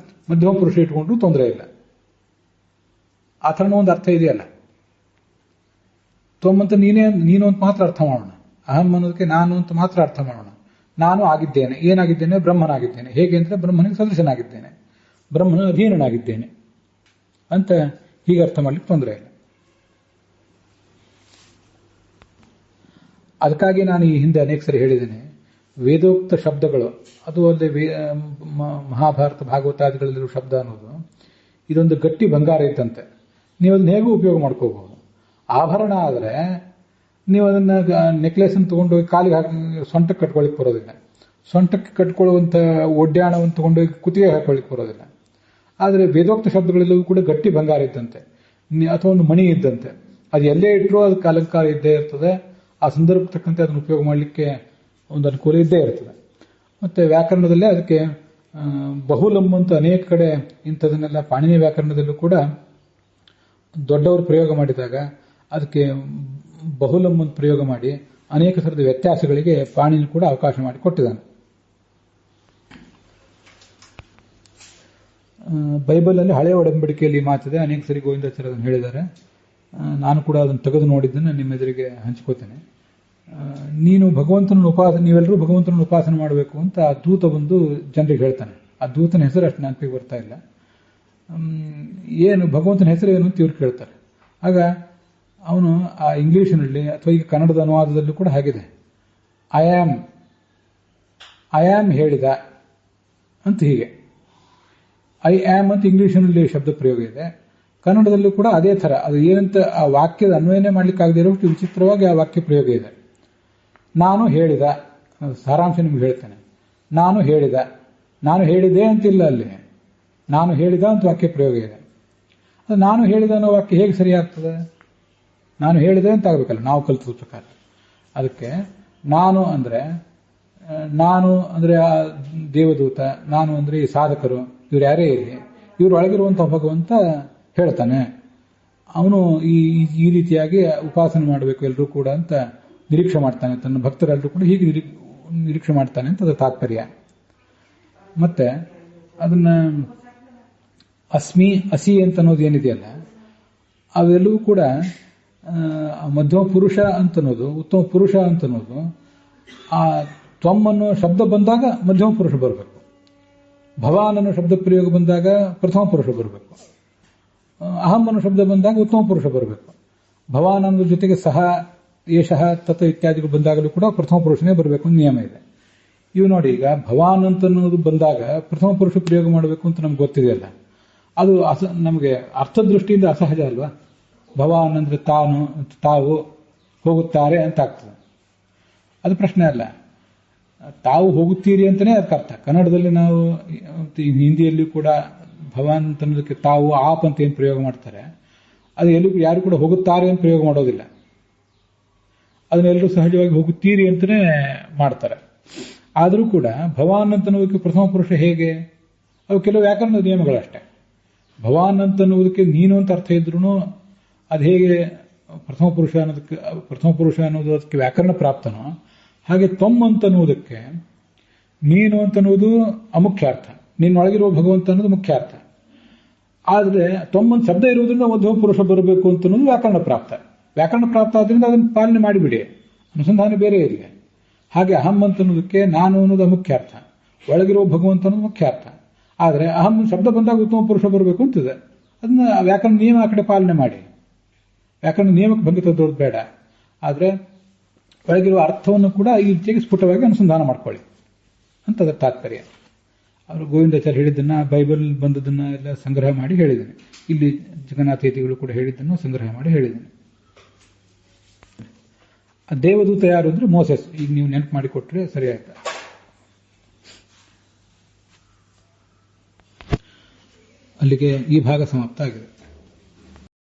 Speaker 1: ಮಧ್ಯಮ ಪುರುಷ ಇಟ್ಕೊಂಡ್ರು ತೊಂದರೆ ಇಲ್ಲ. ಆ ಥರನೂ ಒಂದು ಅರ್ಥ ಇದೆಯಲ್ಲ. ತ್ವಮ್ ಅಂತ ನೀನು ಅಂತ ಮಾತ್ರ ಅರ್ಥ ಮಾಡೋಣ. ಅಹಂ ಅನ್ನೋದಕ್ಕೆ ನಾನು ಅಂತ ಮಾತ್ರ ಅರ್ಥ ಮಾಡೋಣ. ನಾನು ಆಗಿದ್ದೇನೆ. ಏನಾಗಿದ್ದೇನೆ? ಬ್ರಹ್ಮನಾಗಿದ್ದೇನೆ. ಹೇಗೆ ಅಂದ್ರೆ ಬ್ರಹ್ಮನಿಗೆ ಸದೃಶನಾಗಿದ್ದೇನೆ, ಬ್ರಹ್ಮನ ಅಧೀನನಾಗಿದ್ದೇನೆ ಅಂತ ಹೀಗೆ ಅರ್ಥ ಮಾಡ್ಲಿಕ್ಕೆ ತೊಂದರೆ ಇಲ್ಲ. ಅದಕ್ಕಾಗಿ ನಾನು ಈ ಹಿಂದೆ ಅನೇಕ ಸರಿ ಹೇಳಿದ್ದೇನೆ, ವೇದೋಕ್ತ ಶಬ್ದಗಳು ಅದು ಅಲ್ಲದೆ ಮಹಾಭಾರತ ಭಾಗವತಾದಿಗಳಲ್ಲಿರುವ ಶಬ್ದ ಅನ್ನೋದು ಇದೊಂದು ಗಟ್ಟಿ ಬಂಗಾರ ಇದ್ದಂತೆ. ನೀವು ಅದನ್ನ ಹೇಗೂ ಉಪಯೋಗ ಮಾಡ್ಕೋಬಹುದು. ಆಭರಣ ಆದರೆ ನೀವು ಅದನ್ನ ನೆಕ್ಲೆಸ್ ಅನ್ನು ತಗೊಂಡೋಗಿ ಕಾಲಿಗೆ ಹಾಕಿ ಸೊಂಟಕ್ಕೆ ಕಟ್ಕೊಳ್ಳಿಕ್ಕೆ ಬರೋದಿಲ್ಲ. ಸೊಂಟಕ್ಕೆ ಕಟ್ಕೊಳ್ಳುವಂಥ ಒಡ್ಯಾಣವನ್ನು ತಗೊಂಡೋಗಿ ಕುತ್ತಿಗೆ ಹಾಕೊಳ್ಳಿಕ್ಕೆ ಬರೋದಿಲ್ಲ. ಆದರೆ ವೇದೋಕ್ತ ಶಬ್ದಗಳೆಲ್ಲವೂ ಕೂಡ ಗಟ್ಟಿ ಬಂಗಾರ ಇದ್ದಂತೆ ಅಥವಾ ಒಂದು ಮಣಿ ಇದ್ದಂತೆ. ಅದು ಎಲ್ಲೇ ಇಟ್ಟರೂ ಅದಕ್ಕೆ ಅಲಂಕಾರ ಇದ್ದೇ ಇರ್ತದೆ. ಆ ಸಂದರ್ಭಕ್ಕೆ ತಕ್ಕಂತೆ ಅದನ್ನು ಉಪಯೋಗ ಮಾಡಲಿಕ್ಕೆ ಒಂದು ಅನುಕೂಲ ಇದ್ದೇ ಇರ್ತದೆ. ಮತ್ತೆ ವ್ಯಾಕರಣದಲ್ಲೇ ಅದಕ್ಕೆ ಬಹುಲಂ ಅಂತ ಅನೇಕ ಕಡೆ ಇಂಥದನ್ನೆಲ್ಲ ಪಾಣಿನಿ ವ್ಯಾಕರಣದಲ್ಲೂ ಕೂಡ ದೊಡ್ಡವರು ಪ್ರಯೋಗ ಮಾಡಿದಾಗ ಅದಕ್ಕೆ ಬಹುಲಂ ಅಂತ ಪ್ರಯೋಗ ಮಾಡಿ ಅನೇಕ ಥರದ ವ್ಯತ್ಯಾಸಗಳಿಗೆ ಪಾಣಿನಿ ಕೂಡ ಅವಕಾಶ ಮಾಡಿ ಕೊಟ್ಟಿದ್ದಾನೆ. ಬೈಬಲಲ್ಲಿ ಹಳೆಯ ಒಡಂಬಡಿಕೆಯಲ್ಲಿ ಮಾತಿದೆ. ಅನೇಕ ಸರಿ ಗೋವಿಂದಾಚಾರ್ಯ ಅದನ್ನು ಹೇಳಿದ್ದಾರೆ. ನಾನು ಕೂಡ ಅದನ್ನು ತೆಗೆದು ನೋಡಿದ್ದನ್ನು ನಿಮ್ಮ ಎದುರಿಗೆ ಹಂಚ್ಕೋತೇನೆ. ನೀವೆಲ್ಲರೂ ಭಗವಂತನ ಉಪಾಸನೆ ಮಾಡಬೇಕು ಅಂತ ಆ ದೂತ ಬಂದು ಜನರಿಗೆ ಹೇಳ್ತಾನೆ. ಆ ದೂತನ ಹೆಸರು ಅಷ್ಟು ನೆನಪಿಗೆ ಬರ್ತಾ ಇಲ್ಲ. ಏನು ಭಗವಂತನ ಹೆಸರು ಏನು ಅಂತ ಇವ್ರು ಕೇಳ್ತಾರೆ. ಆಗ ಅವನು ಆ ಇಂಗ್ಲಿಷಿನಲ್ಲಿ ಅಥವಾ ಈಗ ಕನ್ನಡದ ಅನುವಾದದಲ್ಲೂ ಕೂಡ ಹಾಗಿದೆ. ಐ ಆಮ್ ಹೇಳಿದ ಅಂತ ಹೀಗೆ ಐ ಆಮ್ ಅಂತ ಇಂಗ್ಲಿಷಿನಲ್ಲಿ ಶಬ್ದ ಪ್ರಯೋಗ ಇದೆ. ಕನ್ನಡದಲ್ಲೂ ಕೂಡ ಅದೇ ಥರ. ಅದು ಏನಂತ ಆ ವಾಕ್ಯದ ಅನ್ವಯನೇ ಮಾಡ್ಲಿಕ್ಕಾಗದೇ ಇರೋಷ್ಟು ವಿಚಿತ್ರವಾಗಿ ಆ ವಾಕ್ಯ ಪ್ರಯೋಗ ಇದೆ. ನಾನು ಹೇಳಿದ, ಸಾರಾಂಶ ನಿಮ್ಗೆ ಹೇಳ್ತೇನೆ. ನಾನು ಹೇಳಿದೆ ಅಂತಿಲ್ಲ ಅಲ್ಲಿ. ನಾನು ಹೇಳಿದ ಅಂತ ವಾಕ್ಯ ಪ್ರಯೋಗ ಇದೆ. ಅದು ನಾನು ಹೇಳಿದ ಅನ್ನೋ ವಾಕ್ಯ ಹೇಗೆ ಸರಿಯಾಗ್ತದೆ? ನಾನು ಹೇಳಿದೆ ಅಂತ ಆಗಬೇಕಲ್ಲ ನಾವು ಕಲಿತ ಪ್ರಕಾರ. ಅದಕ್ಕೆ ನಾನು ಅಂದ್ರೆ ಆ ದೇವದೂತ, ನಾನು ಅಂದ್ರೆ ಈ ಸಾಧಕರು, ಇವ್ರು ಯಾರೇ ಇರಲಿ, ಇವ್ರೊಳಗಿರುವಂತಹ ಭಗವಂತ ಹೇಳ್ತಾನೆ. ಅವನು ಈ ರೀತಿಯಾಗಿ ಉಪಾಸನೆ ಮಾಡಬೇಕು ಎಲ್ಲರೂ ಕೂಡ ಅಂತ ನಿರೀಕ್ಷೆ ಮಾಡ್ತಾನೆ. ತನ್ನ ಭಕ್ತರೆಲ್ಲರೂ ಕೂಡ ಹೀಗೆ ನಿರೀಕ್ಷೆ ಮಾಡ್ತಾನೆ ಅಂತ ಅದರ ತಾತ್ಪರ್ಯ. ಮತ್ತೆ ಅದನ್ನ ಅಸಿ ಅಂತ ಅನ್ನೋದು ಏನಿದೆಯಲ್ಲ, ಅವೆಲ್ಲವೂ ಕೂಡ ಮಧ್ಯಮ ಪುರುಷ ಅಂತನ್ನೋದು, ಉತ್ತಮ ಪುರುಷ ಅಂತನ್ನೋದು, ಆ ತ್ವಮ್ ಅನ್ನೋ ಶಬ್ದ ಬಂದಾಗ ಮಧ್ಯಮ ಪುರುಷ ಬರಬೇಕು. ಭವಾನ್ ಅನ್ನೋ ಶಬ್ದ ಪ್ರಯೋಗ ಬಂದಾಗ ಪ್ರಥಮ ಪುರುಷ ಬರಬೇಕು. ಅಹಂ ಅನ್ನೋ ಶಬ್ದ ಬಂದಾಗ ಉತ್ತಮ ಪುರುಷ ಬರಬೇಕು. ಭವಾನ್ ಅನ್ನೋ ಜೊತೆಗೆ ಸಹ, ಏಷಃ, ತತ್ ಇತ್ಯಾದಿಗಳು ಬಂದಾಗಲೂ ಕೂಡ ಪ್ರಥಮ ಪುರುಷನೇ ಬರಬೇಕು ಅಂತ ನಿಯಮ ಇದೆ. ಇವು ನೋಡಿ, ಈಗ ಭವಾನ್ ಅಂತ ಅನ್ನೋದು ಬಂದಾಗ ಪ್ರಥಮ ಪುರುಷ ಪ್ರಯೋಗ ಮಾಡಬೇಕು ಅಂತ ನಮ್ಗೆ ಗೊತ್ತಿದೆಯಲ್ಲ. ಅದು ನಮಗೆ ಅರ್ಥದೃಷ್ಟಿಯಿಂದ ಅಸಹಜ ಅಲ್ವಾ? ಭವಾನ್ ಅಂದ್ರೆ ತಾನು, ತಾವು ಹೋಗುತ್ತಾರೆ ಅಂತ ಆಗ್ತದೆ. ಅದು ಪ್ರಶ್ನೆ ಅಲ್ಲ. ತಾವು ಹೋಗುತ್ತೀರಿ ಅಂತಾನೆ ಅದಕ್ಕೆ ಅರ್ಥ. ಕನ್ನಡದಲ್ಲಿ ನಾವು ಹಿಂದಿಯಲ್ಲಿ ಕೂಡ ಭವಾನ್ ಅಂತ ಅನ್ನೋದಕ್ಕೆ ತಾವು ಆಪ್ ಅಂತ ಏನು ಪ್ರಯೋಗ ಮಾಡ್ತಾರೆ, ಅದು ಎಲ್ಲೂ ಯಾರು ಕೂಡ ಹೋಗುತ್ತಾರೆ ಅಂತ ಪ್ರಯೋಗ ಮಾಡೋದಿಲ್ಲ. ಅದನ್ನೆಲ್ಲರೂ ಸಹಜವಾಗಿ ಹೋಗುತ್ತೀರಿ ಅಂತಲೇ ಮಾಡ್ತಾರೆ. ಆದರೂ ಕೂಡ ಭವಾನ್ ಅಂತ ಅನ್ನೋದಕ್ಕೆ ಪ್ರಥಮ ಪುರುಷ ಹೇಗೆ? ಅವು ಕೆಲವು ವ್ಯಾಕರಣದ ನಿಯಮಗಳಷ್ಟೇ. ಭವಾನ್ ಅಂತ ಅನ್ನೋದಕ್ಕೆ ನೀನು ಅಂತ ಅರ್ಥ ಇದ್ರೂ ಅದು ಹೇಗೆ ಪ್ರಥಮ ಪುರುಷ ಅನ್ನೋದು ಅದಕ್ಕೆ ವ್ಯಾಕರಣ ಪ್ರಾಪ್ತನೋ ಹಾಗೆ ತ್ವಮ್ ಅಂತ ಅನ್ನುವುದಕ್ಕೆ ನೀನು ಅಂತ ಅನ್ನೋದು ಅಮುಖ್ಯ ಅರ್ಥ, ನಿನ್ನೊಳಗಿರುವ ಭಗವಂತ ಅನ್ನೋದು ಮುಖ್ಯ ಅರ್ಥ. ಆದರೆ ತ್ವಮ್ಮೊಂದು ಶಬ್ದ ಇರುವುದರಿಂದ ಮಧ್ಯಮ ಪುರುಷ ಬರಬೇಕು ಅಂತ ಅನ್ನೋದು ವ್ಯಾಕರಣ ಪ್ರಾಪ್ತ. ವ್ಯಾಕರಣ ಪ್ರಾಪ್ತ ಆದ್ರಿಂದ ಅದನ್ನು ಪಾಲನೆ ಮಾಡಿಬಿಡಿ, ಅನುಸಂಧಾನ ಬೇರೆ ಇರಲಿ. ಹಾಗೆ ಅಹಂ ಅಂತ ಅನ್ನೋದಕ್ಕೆ ನಾನು ಅನ್ನೋದು ಮುಖ್ಯ ಅರ್ಥ, ಒಳಗಿರುವ ಭಗವಂತ ಅನ್ನೋದು ಮುಖ್ಯ ಅರ್ಥ. ಆದರೆ ಅಹಂ ಶಬ್ದ ಬಂದಾಗ ಉತ್ತಮ ಪುರುಷ ಬರಬೇಕು ಅಂತಿದೆ. ಅದನ್ನ ವ್ಯಾಕರಣ ನಿಯಮ ಆ ಕಡೆ ಪಾಲನೆ ಮಾಡಿ. ವ್ಯಾಕರಣ ನಿಯಮಕ್ಕೆ ಭಂಗ ತೋರೋದು ಬೇಡ. ಆದರೆ ಒಳಗಿರುವ ಅರ್ಥವನ್ನು ಕೂಡ ಈ ರೀತಿಯಾಗಿ ಸ್ಫುಟವಾಗಿ ಅನುಸಂಧಾನ ಮಾಡ್ಕೊಳ್ಳಿ ಅಂತ ಅದರ ತಾತ್ಪರ್ಯ. ಅವರು ಗೋವಿಂದಾಚಾರ್ಯ ಹೇಳಿದ್ದನ್ನ, ಬೈಬಲ್ ಬಂದದನ್ನ ಎಲ್ಲ ಸಂಗ್ರಹ ಮಾಡಿ ಹೇಳಿದ್ದೇನೆ. ಇಲ್ಲಿ ಜಗನ್ನಾಥೇತಿಗಳು ಕೂಡ ಹೇಳಿದ್ದನ್ನು ಸಂಗ್ರಹ ಮಾಡಿ ಹೇಳಿದ್ದೇನೆ. ದೇವದೂತ ಯಾರು ಅಂದ್ರೆ ಮೋಸೆಸ್. ಈಗ ನೀವು ನೆನಪು ಮಾಡಿಕೊಟ್ರೆ ಸರಿ ಆಯ್ತಾ. ಅಲ್ಲಿಗೆ ಈ ಭಾಗ ಸಮಾಪ್ತ ಆಗಿದೆ.